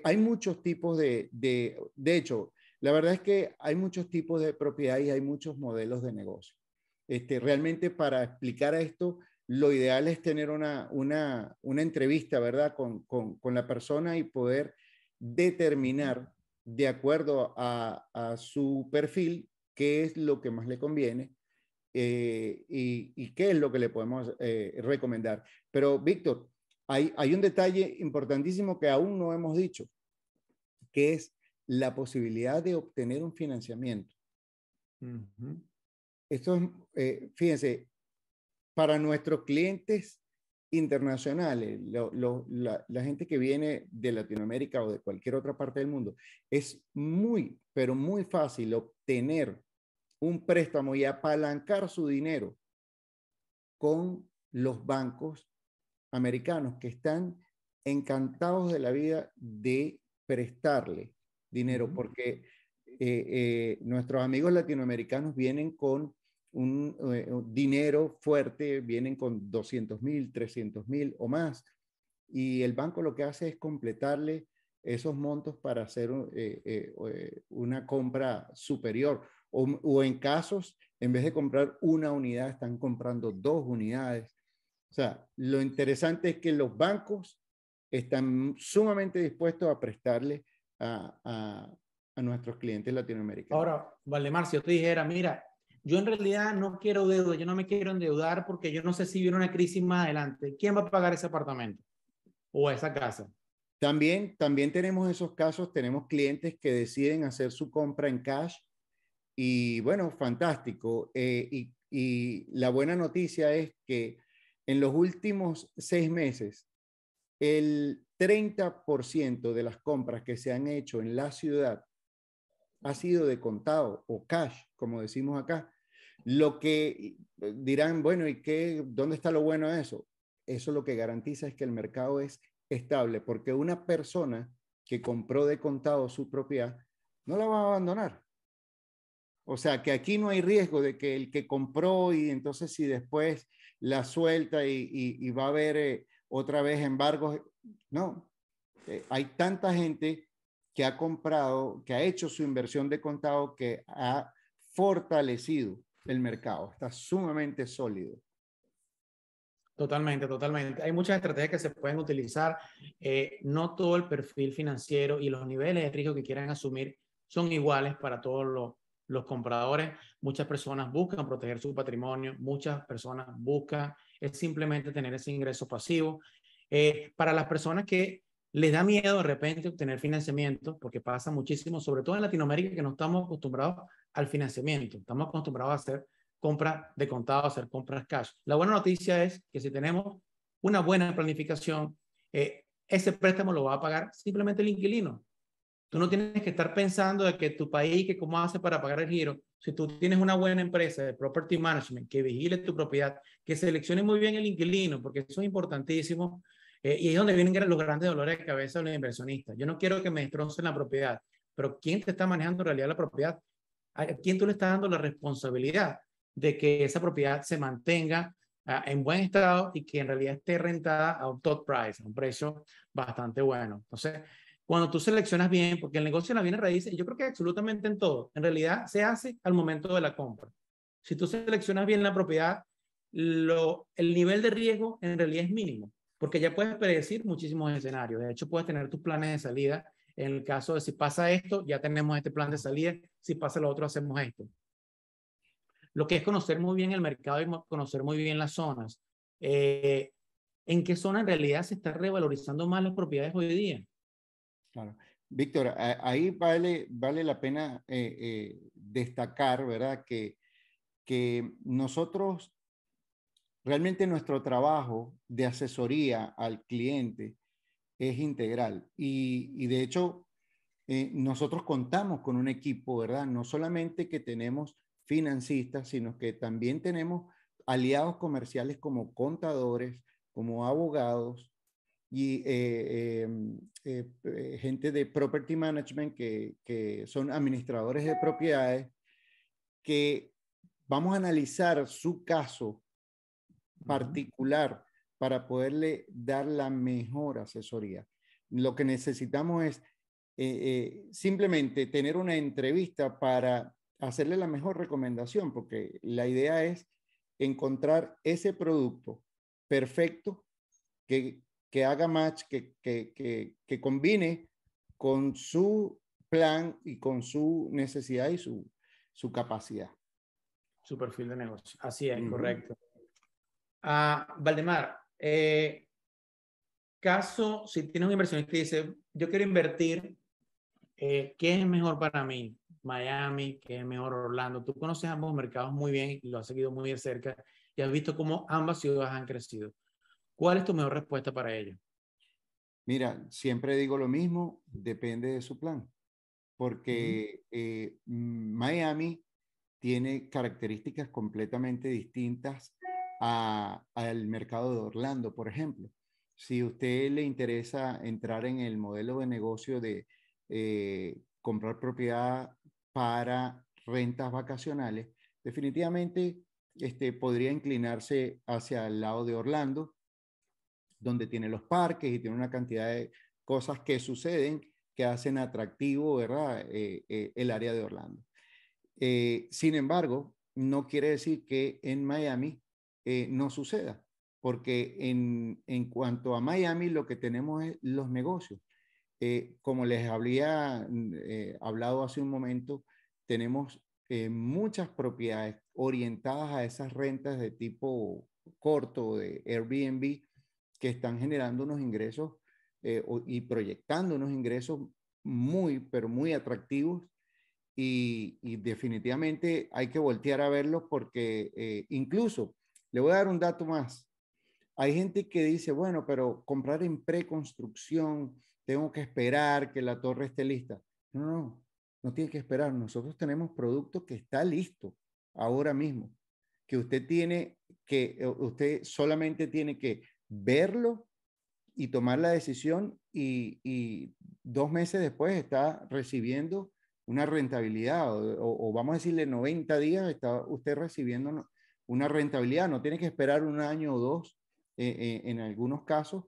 Hay muchos tipos de hecho, la verdad es que hay muchos tipos de propiedad y hay muchos modelos de negocio. Realmente para explicar esto, lo ideal es tener una entrevista, ¿verdad? Con la persona y poder determinar de acuerdo a su perfil qué es lo que más le conviene y qué es lo que le podemos recomendar. Pero, Víctor, hay un detalle importantísimo que aún no hemos dicho, que es la posibilidad de obtener un financiamiento. Esto es, fíjense, para nuestros clientes internacionales, la gente que viene de Latinoamérica o de cualquier otra parte del mundo, es muy, pero muy fácil obtener un préstamo y apalancar su dinero con los bancos americanos que están encantados de la vida de prestarle dinero, porque nuestros amigos latinoamericanos vienen con un dinero fuerte, vienen con 200,000, 300,000 o más, y el banco lo que hace es completarle esos montos para hacer una compra superior, o en casos, en vez de comprar una unidad, están comprando 2 unidades. O sea, lo interesante es que los bancos están sumamente dispuestos a prestarle a nuestros clientes latinoamericanos. Ahora, Valdemar, si yo te dijera, mira, yo en realidad no quiero deuda, yo no me quiero endeudar porque yo no sé si viene una crisis más adelante. ¿Quién va a pagar ese apartamento o esa casa? También tenemos esos casos, tenemos clientes que deciden hacer su compra en cash y bueno, fantástico. Y la buena noticia es que en los últimos 6 meses, el 30% de las compras que se han hecho en la ciudad ha sido de contado o cash, como decimos acá. Lo que dirán, bueno, ¿y qué? ¿Dónde está lo bueno de eso? Eso lo que garantiza es que el mercado es estable, porque una persona que compró de contado su propiedad no la va a abandonar. O sea, que aquí no hay riesgo de que el que compró y entonces si después la suelta y va a haber otra vez embargos. No, hay tanta gente que ha comprado, que ha hecho su inversión de contado, que ha fortalecido el mercado, está sumamente sólido. Totalmente, totalmente. Hay muchas estrategias que se pueden utilizar. No todo el perfil financiero y los niveles de riesgo que quieran asumir son iguales para todos los compradores. Muchas personas buscan proteger su patrimonio, muchas personas buscan es simplemente tener ese ingreso pasivo. Para las personas que les da miedo de repente obtener financiamiento, porque pasa muchísimo, sobre todo en Latinoamérica, que no estamos acostumbrados al financiamiento, estamos acostumbrados a hacer compras de contado, hacer compras cash. La buena noticia es que si tenemos una buena planificación, ese préstamo lo va a pagar simplemente el inquilino. Tú no tienes que estar pensando de que tu país, que cómo hace para pagar el giro. Si tú tienes una buena empresa de property management que vigile tu propiedad, que seleccione muy bien el inquilino, porque eso es importantísimo, y es donde vienen los grandes dolores de cabeza de los inversionistas. Yo no quiero que me destrocen la propiedad, pero ¿quién te está manejando en realidad la propiedad? ¿A quién tú le estás dando la responsabilidad de que esa propiedad se mantenga en buen estado y que en realidad esté rentada a un top price, a un precio bastante bueno? Entonces, cuando tú seleccionas bien, porque el negocio de la bienes raíces, yo creo que absolutamente en todo, en realidad se hace al momento de la compra. Si tú seleccionas bien la propiedad, el nivel de riesgo en realidad es mínimo, porque ya puedes predecir muchísimos escenarios. De hecho, puedes tener tus planes de salida. En el caso de si pasa esto, ya tenemos este plan de salida. Si pasa lo otro, hacemos esto. Lo que es conocer muy bien el mercado y conocer muy bien las zonas. ¿En qué zona en realidad se está revalorizando más las propiedades hoy día? Claro. Víctor, ahí vale la pena destacar, ¿verdad? Que nosotros realmente nuestro trabajo de asesoría al cliente es integral y de hecho nosotros contamos con un equipo, ¿verdad? No solamente que tenemos financistas, sino que también tenemos aliados comerciales como contadores, como abogados y gente de property management que son administradores de propiedades, que vamos a analizar su caso particular para poderle dar la mejor asesoría. Lo que necesitamos es simplemente tener una entrevista para hacerle la mejor recomendación, porque la idea es encontrar ese producto perfecto que haga match, que combine con su plan y con su necesidad y su capacidad. Su perfil de negocio. Así es, Ujú. correcto. Valdemar, caso, si tienes un inversionista y dice, yo quiero invertir, ¿qué es mejor para mí? Miami, ¿qué es mejor Orlando? Tú conoces ambos mercados muy bien y lo has seguido muy de cerca y has visto cómo ambas ciudades han crecido. ¿Cuál es tu mejor respuesta para ello? Mira, siempre digo lo mismo, depende de su plan, Ujú. porque Miami tiene características completamente distintas al mercado de Orlando, por ejemplo. Si a usted le interesa entrar en el modelo de negocio de comprar propiedad para rentas vacacionales, definitivamente podría inclinarse hacia el lado de Orlando, donde tiene los parques y tiene una cantidad de cosas que suceden que hacen atractivo, ¿verdad? El área de Orlando. Sin embargo, no quiere decir que en Miami no suceda, porque en cuanto a Miami, lo que tenemos es los negocios. Como les había hablado hace un momento, tenemos muchas propiedades orientadas a esas rentas de tipo corto, de Airbnb, que están generando unos ingresos y proyectando unos ingresos muy, pero muy atractivos y definitivamente hay que voltear a verlos porque incluso, le voy a dar un dato más. Hay gente que dice, bueno, pero comprar en preconstrucción, tengo que esperar que la torre esté lista. No, no, no tiene que esperar. Nosotros tenemos producto que está listo ahora mismo, que usted solamente tiene que verlo y tomar la decisión y 2 meses después está recibiendo una rentabilidad o vamos a decirle 90 días está usted recibiendo una rentabilidad. No tiene que esperar un año o dos en algunos casos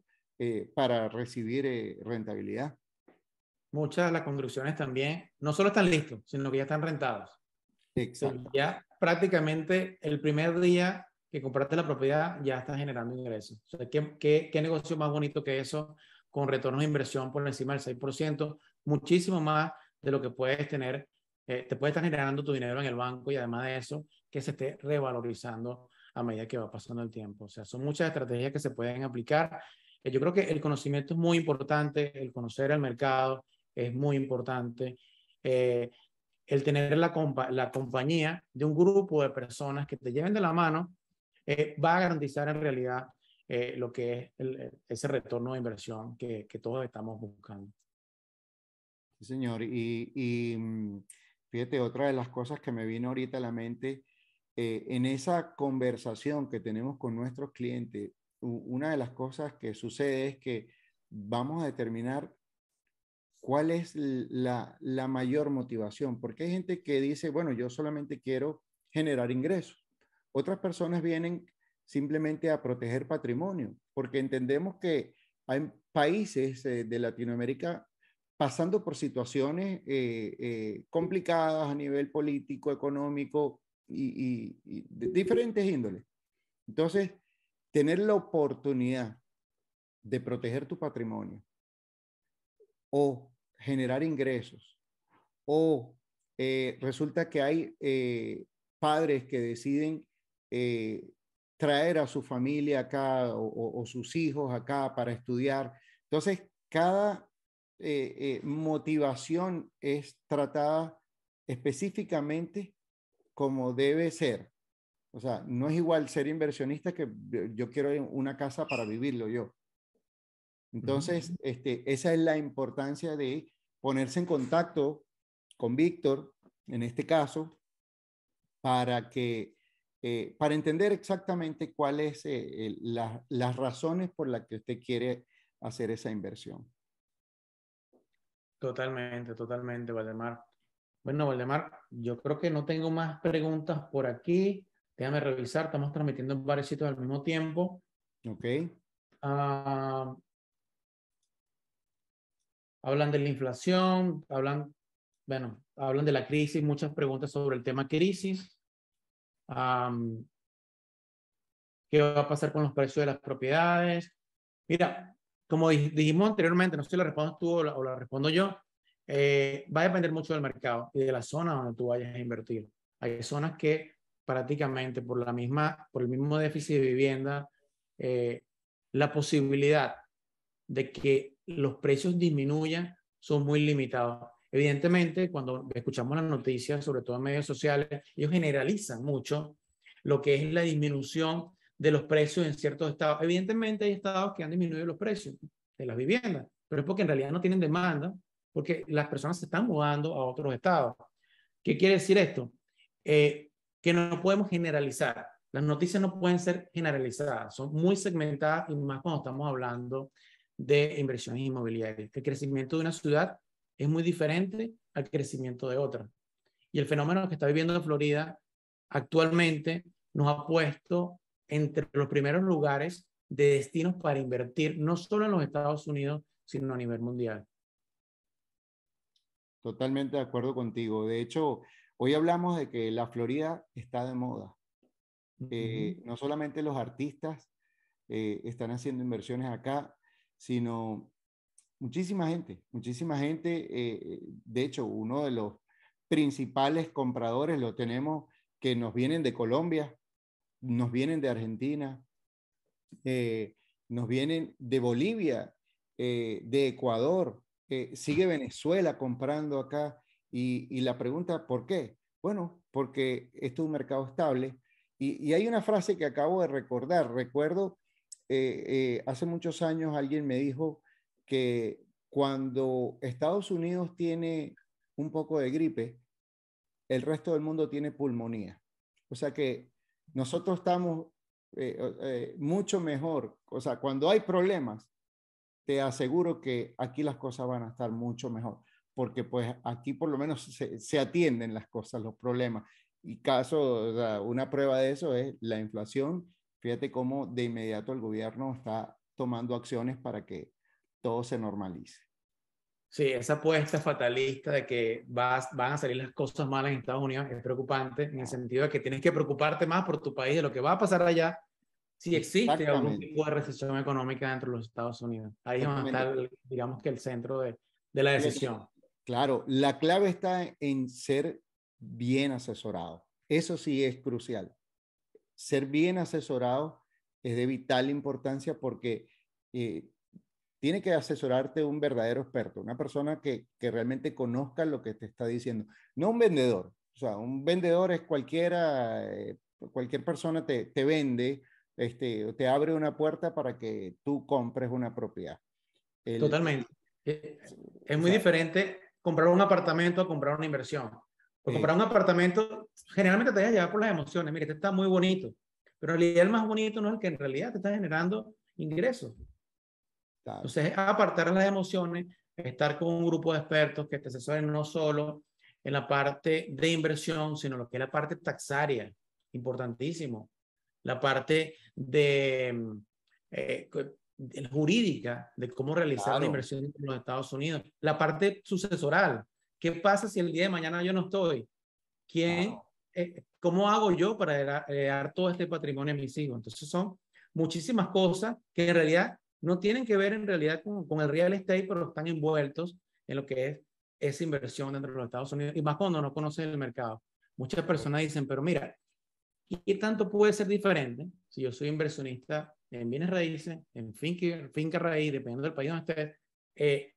para recibir rentabilidad. Muchas de las construcciones también no solo están listos, sino que ya están rentados. O sea, Exacto. ya prácticamente el primer día que compraste la propiedad ya estás generando ingresos. O sea, ¿qué negocio más bonito que eso con retornos de inversión por encima del 6%? Muchísimo más de lo que puedes tener, te puede estar generando tu dinero en el banco y además de eso, que se esté revalorizando a medida que va pasando el tiempo. O sea, son muchas estrategias que se pueden aplicar. Yo creo que el conocimiento es muy importante, el conocer el mercado es muy importante. Eh, el tener la compañía de un grupo de personas que te lleven de la mano va a garantizar en realidad lo que es ese retorno de inversión que todos estamos buscando. Sí, señor. Fíjate, otra de las cosas que me vino ahorita a la mente, en esa conversación que tenemos con nuestros clientes, una de las cosas que sucede es que vamos a determinar cuál es la mayor motivación, porque hay gente que dice, bueno, yo solamente quiero generar ingresos. Otras personas vienen simplemente a proteger patrimonio, porque entendemos que hay países de Latinoamérica pasando por situaciones complicadas a nivel político, económico y de diferentes índoles. Entonces, tener la oportunidad de proteger tu patrimonio o generar ingresos o resulta que hay padres que deciden eh, traer a su familia acá o sus hijos acá para estudiar. Entonces, cada motivación es tratada específicamente como debe ser. O sea, no es igual ser inversionista que yo quiero una casa para vivirlo yo. Entonces, esa es la importancia de ponerse en contacto con Víctor, en este caso, para que, para entender exactamente cuáles las razones por las que usted quiere hacer esa inversión. Totalmente, totalmente, Waldemar. Bueno, Waldemar, yo creo que no tengo más preguntas por aquí. Déjame revisar, estamos transmitiendo en varios sitios al mismo tiempo. ¿Ok? Ah, hablan de la inflación, hablan de la crisis, muchas preguntas sobre el tema crisis. ¿Qué va a pasar con los precios de las propiedades? Mira, como dijimos anteriormente, no sé si la respondes tú o la respondo yo, va a depender mucho del mercado y de la zona donde tú vayas a invertir. Hay zonas que prácticamente por el mismo déficit de vivienda, la posibilidad de que los precios disminuyan son muy limitados. Evidentemente, cuando escuchamos las noticias, sobre todo en medios sociales, ellos generalizan mucho lo que es la disminución de los precios en ciertos estados. Evidentemente, hay estados que han disminuido los precios de las viviendas, pero es porque en realidad no tienen demanda, porque las personas se están mudando a otros estados. ¿Qué quiere decir esto? Que no podemos generalizar. Las noticias no pueden ser generalizadas, son muy segmentadas y más cuando estamos hablando de inversiones inmobiliarias. El crecimiento de una ciudad es muy diferente al crecimiento de otra. Y el fenómeno que está viviendo en Florida actualmente nos ha puesto entre los primeros lugares de destinos para invertir, no solo en los Estados Unidos, sino a nivel mundial. Totalmente de acuerdo contigo. De hecho, hoy hablamos de que la Florida está de moda. No solamente los artistas están haciendo inversiones acá, sino muchísima gente. De hecho, uno de los principales compradores lo tenemos que nos vienen de Colombia, nos vienen de Argentina, nos vienen de Bolivia, de Ecuador, sigue Venezuela comprando acá. Y la pregunta, ¿por qué? Bueno, porque esto es un mercado estable. Y hay una frase que acabo de recordar. Recuerdo, hace muchos años alguien me dijo que cuando Estados Unidos tiene un poco de gripe, el resto del mundo tiene pulmonía. O sea que nosotros estamos mucho mejor. O sea, cuando hay problemas, te aseguro que aquí las cosas van a estar mucho mejor, porque pues aquí por lo menos se atienden las cosas, los problemas. Y caso, o sea, una prueba de eso es la inflación. Fíjate cómo de inmediato el gobierno está tomando acciones para que todo se normalice. Sí, esa apuesta fatalista de que van a salir las cosas malas en Estados Unidos es preocupante en el sentido de que tienes que preocuparte más por tu país de lo que va a pasar allá si existe algún Exactamente, tipo de recesión económica dentro de los Estados Unidos. Ahí es donde está, exactamente. digamos que el centro de la Fíjate, decisión. claro, la clave está en ser bien asesorado. Eso sí es crucial. Ser bien asesorado es de vital importancia porque eh, tiene que asesorarte un verdadero experto, una persona que realmente conozca lo que te está diciendo, no un vendedor. O sea, un vendedor es cualquiera, cualquier persona te vende, te abre una puerta para que tú compres una propiedad. Totalmente. Eh, Es O muy sea, diferente comprar un apartamento a comprar una inversión. Por eh, comprar un apartamento, generalmente te dejas llevar por las emociones. Mire, este está muy bonito, pero en realidad el más bonito no es el que en realidad te está generando ingresos. claro, Entonces, apartar las emociones, estar con un grupo de expertos que te asesoren no solo en la parte de inversión, sino lo que es la parte taxaria, importantísimo, la parte eh, jurídica de cómo realizar una claro, inversión en los Estados Unidos, la parte sucesoral. ¿Qué pasa si el día de mañana yo no estoy? ¿Quién, claro. cómo hago yo para heredar todo este patrimonio a mis hijos? Entonces son muchísimas cosas que en realidad no tienen que ver en realidad con el real estate, pero están envueltos en lo que es esa inversión dentro de los Estados Unidos y más cuando no conocen el mercado. Muchas personas dicen, pero mira, ¿qué tanto puede ser diferente si yo soy inversionista en bienes raíces, en finca raíz, dependiendo del país donde estés?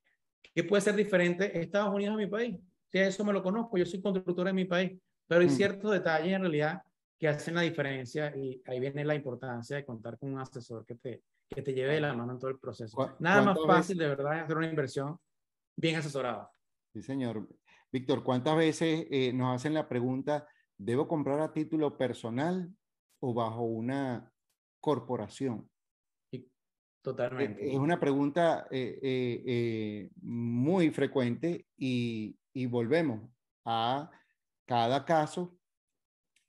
¿Qué puede ser diferente Estados Unidos a mi país? Si eso me lo conozco, yo soy constructor en mi país, pero hay Mm, ciertos detalles en realidad que hacen la diferencia y ahí viene la importancia de contar con un asesor que te lleve de la mano en todo el proceso. Nada más ¿Cuántas fácil veces? de verdad es hacer una inversión bien asesorada. Sí, señor. Víctor, ¿cuántas veces nos hacen la pregunta, ¿debo comprar a título personal o bajo una corporación? Y, totalmente. Es una pregunta muy frecuente y volvemos a cada caso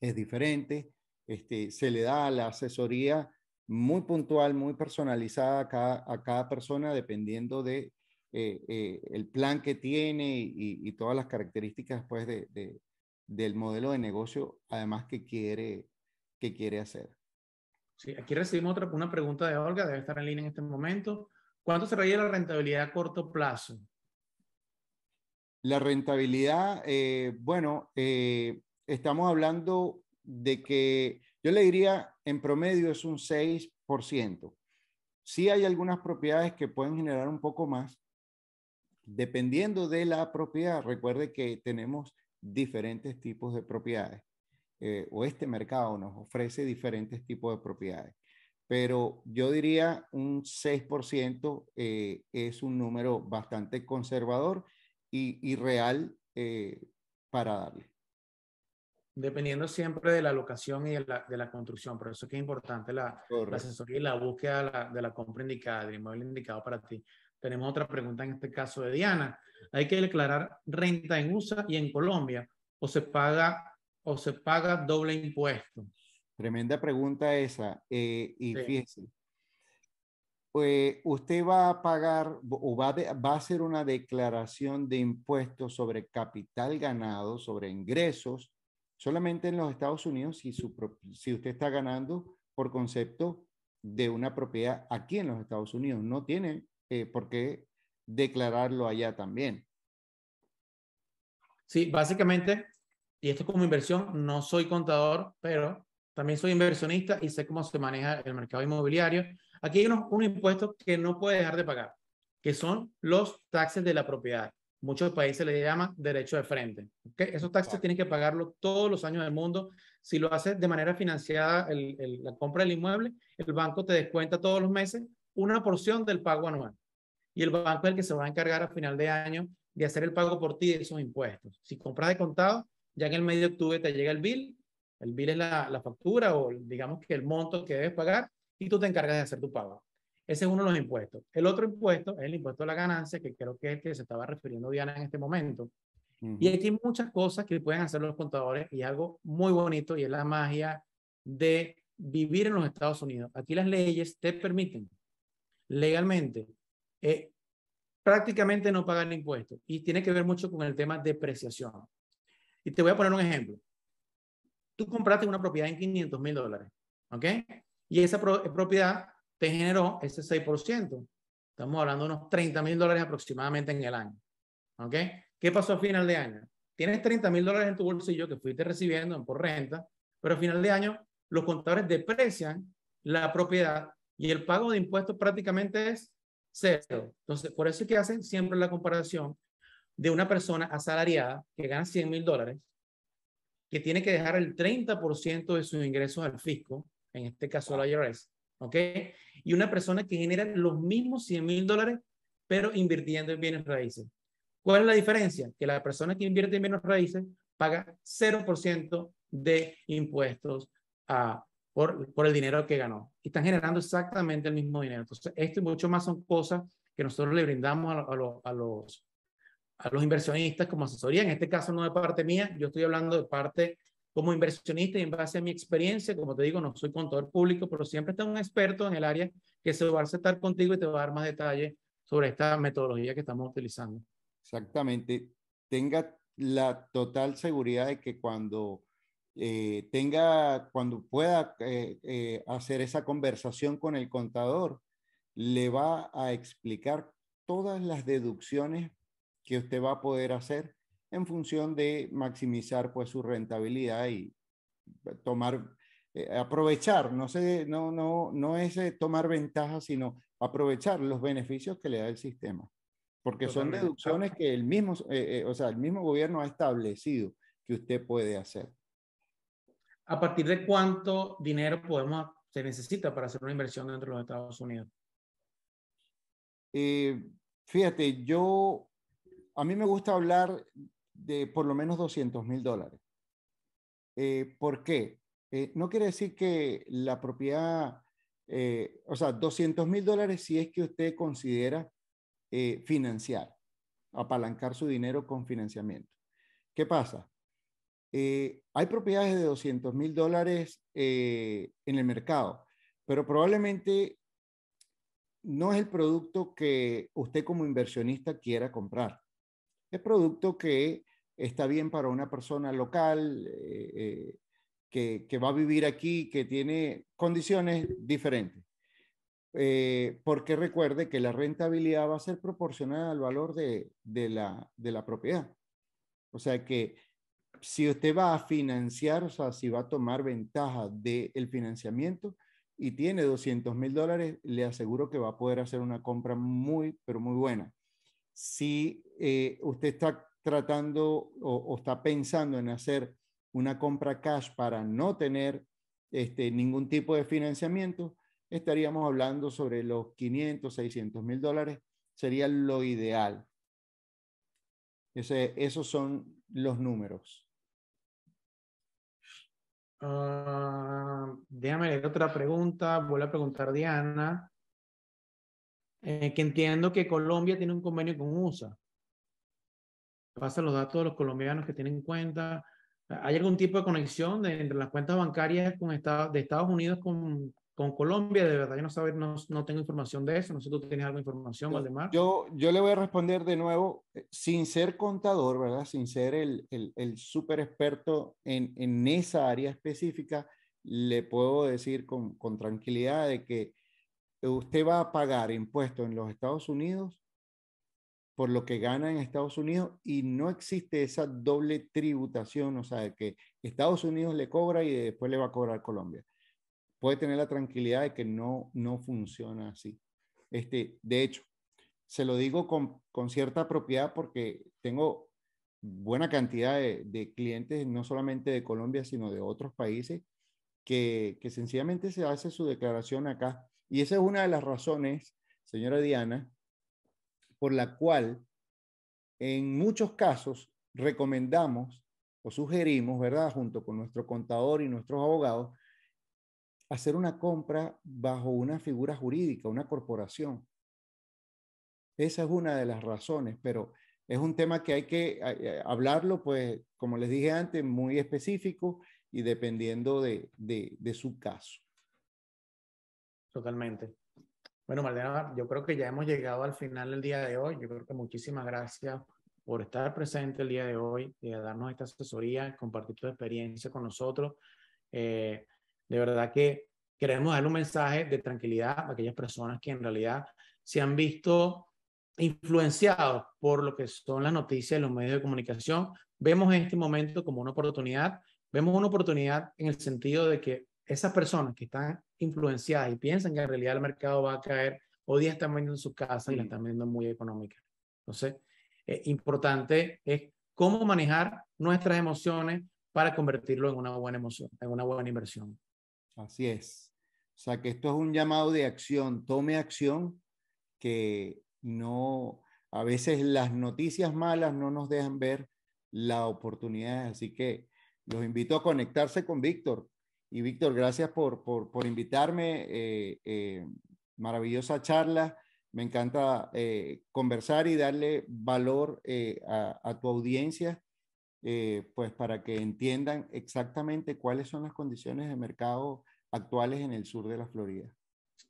es diferente. Se le da la asesoría muy puntual, muy personalizada a cada persona dependiendo de el plan que tiene y todas las características pues, del modelo de negocio, además que quiere hacer. Sí, aquí recibimos una pregunta de Olga, debe estar en línea en este momento. ¿Cuánto sería la rentabilidad a corto plazo? La rentabilidad, bueno, estamos hablando de que yo le diría en promedio es un 6%. Sí hay algunas propiedades que pueden generar un poco más, dependiendo de la propiedad. Recuerde que tenemos diferentes tipos de propiedades, o este mercado nos ofrece diferentes tipos de propiedades. Pero yo diría un 6% es un número bastante conservador y real para darle. Dependiendo siempre de la locación y de la construcción. Por eso es que es importante la Correcto. asesoría y la búsqueda de la compra indicada, del inmueble indicado para ti. Tenemos otra pregunta en este caso de Diana. ¿Hay que declarar renta en USA y en Colombia o se paga doble impuesto? Tremenda pregunta esa. Y Sí. fíjese, usted va a pagar o va a hacer una declaración de impuestos sobre capital ganado, sobre ingresos, solamente en los Estados Unidos si usted está ganando por concepto de una propiedad aquí en los Estados Unidos. No tiene por qué declararlo allá también. Sí, básicamente, y esto como inversión, no soy contador, pero también soy inversionista y sé cómo se maneja el mercado inmobiliario. Aquí hay unos impuestos que no puede dejar de pagar, que son los taxes de la propiedad. Muchos países le llaman derecho de frente. ¿Okay? Esos taxes tienes que pagarlos todos los años del mundo. Si lo haces de manera financiada, la compra del inmueble, el banco te descuenta todos los meses una porción del pago anual y el banco es el que se va a encargar a final de año de hacer el pago por ti de esos impuestos. Si compras de contado, ya en el mes de octubre te llega el bill es la factura o digamos que el monto que debes pagar y tú te encargas de hacer tu pago. Ese es uno de los impuestos. El otro impuesto es el impuesto a la ganancia, que creo que es el que se estaba refiriendo Diana en este momento. Y aquí hay muchas cosas que pueden hacer los contadores y algo muy bonito y es la magia de vivir en los Estados Unidos. Aquí las leyes te permiten legalmente eh, prácticamente no pagan impuestos y tiene que ver mucho con el tema de depreciación. Y te voy a poner un ejemplo. Tú compraste una propiedad en $500,000, ¿ok? Y esa propiedad te generó ese 6%. Estamos hablando de unos $30,000 aproximadamente en el año, ¿ok? ¿Qué pasó a final de año? Tienes $30,000 en tu bolsillo que fuiste recibiendo por renta, pero a final de año los contadores deprecian la propiedad y el pago de impuestos prácticamente es cero. Entonces, por eso es que hacen siempre la comparación de una persona asalariada que gana $100,000, que tiene que dejar el 30% de sus ingresos al fisco, en este caso la IRS, ¿ok? Y una persona que genera los mismos $100,000, pero invirtiendo en bienes raíces. ¿Cuál es la diferencia? Que la persona que invierte en bienes raíces paga 0% de impuestos por el dinero que ganó. Y están generando exactamente el mismo dinero. Entonces, esto y mucho más son cosas que nosotros le brindamos a los inversionistas como asesoría. En este caso no de parte mía, yo estoy hablando de parte como inversionista y en base a mi experiencia, como te digo, no soy contador público, pero siempre está un experto en el área que se va a aceptar contigo y te va a dar más detalles sobre esta metodología que estamos utilizando. Exactamente. Tenga la total seguridad de que cuando pueda hacer esa conversación con el contador, le va a explicar todas las deducciones que usted va a poder hacer en función de maximizar pues su rentabilidad y tomar, aprovechar, no es tomar ventaja, sino aprovechar los beneficios que le da el sistema. Porque son Totalmente. deducciones que o sea, el mismo gobierno ha establecido que usted puede hacer. ¿A partir de cuánto dinero se necesita para hacer una inversión dentro de los Estados Unidos? Fíjate, a mí me gusta hablar de por lo menos $200,000. ¿Por qué? No quiere decir que la propiedad, o sea, $200,000 si es que usted considera financiar, apalancar su dinero con financiamiento. ¿Qué pasa? Hay propiedades de $200,000 en el mercado, pero probablemente no es el producto que usted como inversionista quiera comprar. Es producto que está bien para una persona local que va a vivir aquí, que tiene condiciones diferentes. Porque recuerde que la rentabilidad va a ser proporcional al valor de la propiedad. O sea que si usted va a financiar, o sea, si va a tomar ventaja del financiamiento y tiene $200,000, le aseguro que va a poder hacer una compra muy, pero muy buena. Si usted está tratando o está pensando en hacer una compra cash para no tener ningún tipo de financiamiento, estaríamos hablando sobre los $500, $600,000, sería lo ideal. Esos son los números. Déjame leer otra pregunta. Vuelvo a preguntar Diana. Que entiendo que Colombia tiene un convenio con USA. Pasa los datos de los colombianos que tienen cuenta. ¿Hay algún tipo de conexión entre las cuentas bancarias de Estados Unidos con Colombia? De verdad, yo no tengo información de eso. No sé si tú tienes alguna información, Valdemar. Yo le voy a responder de nuevo, sin ser contador, ¿verdad? Sin ser el súper experto en esa área específica, le puedo decir con tranquilidad de que usted va a pagar impuestos en los Estados Unidos por lo que gana en Estados Unidos y no existe esa doble tributación, o sea, de que Estados Unidos le cobra y después le va a cobrar Colombia. Puede tener la tranquilidad de que no funciona así. De hecho, se lo digo con cierta propiedad porque tengo buena cantidad de clientes, no solamente de Colombia, sino de otros países, que sencillamente se hace su declaración acá. Y esa es una de las razones, señora Diana, por la cual en muchos casos recomendamos o sugerimos, ¿verdad? Junto con nuestro contador y nuestros abogados, hacer una compra bajo una figura jurídica, una corporación. Esa es una de las razones, pero es un tema que hay que hablarlo, pues, como les dije antes, muy específico y dependiendo de su caso. Totalmente. Bueno, Valdemar, yo creo que ya hemos llegado al final del día de hoy. Yo creo que muchísimas gracias por estar presente el día de hoy, y darnos esta asesoría, compartir tu experiencia con nosotros. De verdad que queremos darle un mensaje de tranquilidad a aquellas personas que en realidad se han visto influenciados por lo que son las noticias de los medios de comunicación. Vemos en este momento como una oportunidad, vemos una oportunidad en el sentido de que esas personas que están influenciadas y piensan que en realidad el mercado va a caer, hoy día están vendiendo su casa y la están vendiendo muy económica. Entonces, importante es cómo manejar nuestras emociones para convertirlo en una buena emoción, en una buena inversión. Así es. O sea que esto es un llamado de acción. Tome acción, que no, a veces las noticias malas no nos dejan ver la oportunidad. Así que los invito a conectarse con Víctor. Y Víctor, gracias por invitarme. Maravillosa charla. Me encanta conversar y darle valor a tu audiencia, pues para que entiendan exactamente cuáles son las condiciones de mercado actuales en el sur de la Florida.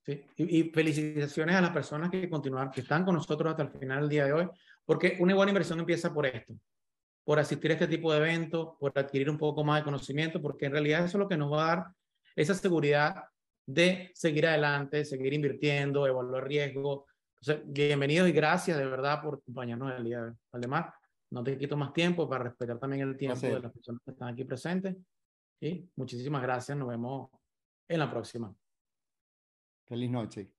Sí. Y felicitaciones a las personas que continúan, que están con nosotros hasta el final del día de hoy, porque una buena inversión empieza por esto, por asistir a este tipo de eventos, por adquirir un poco más de conocimiento, porque en realidad eso es lo que nos va a dar esa seguridad de seguir adelante, seguir invirtiendo, evaluar riesgos. Entonces, bienvenidos y gracias de verdad por acompañarnos el día de hoy. Además, no te quito más tiempo para respetar también el tiempo de las personas que están aquí presentes. Y muchísimas gracias. Nos vemos en la próxima. Feliz noche.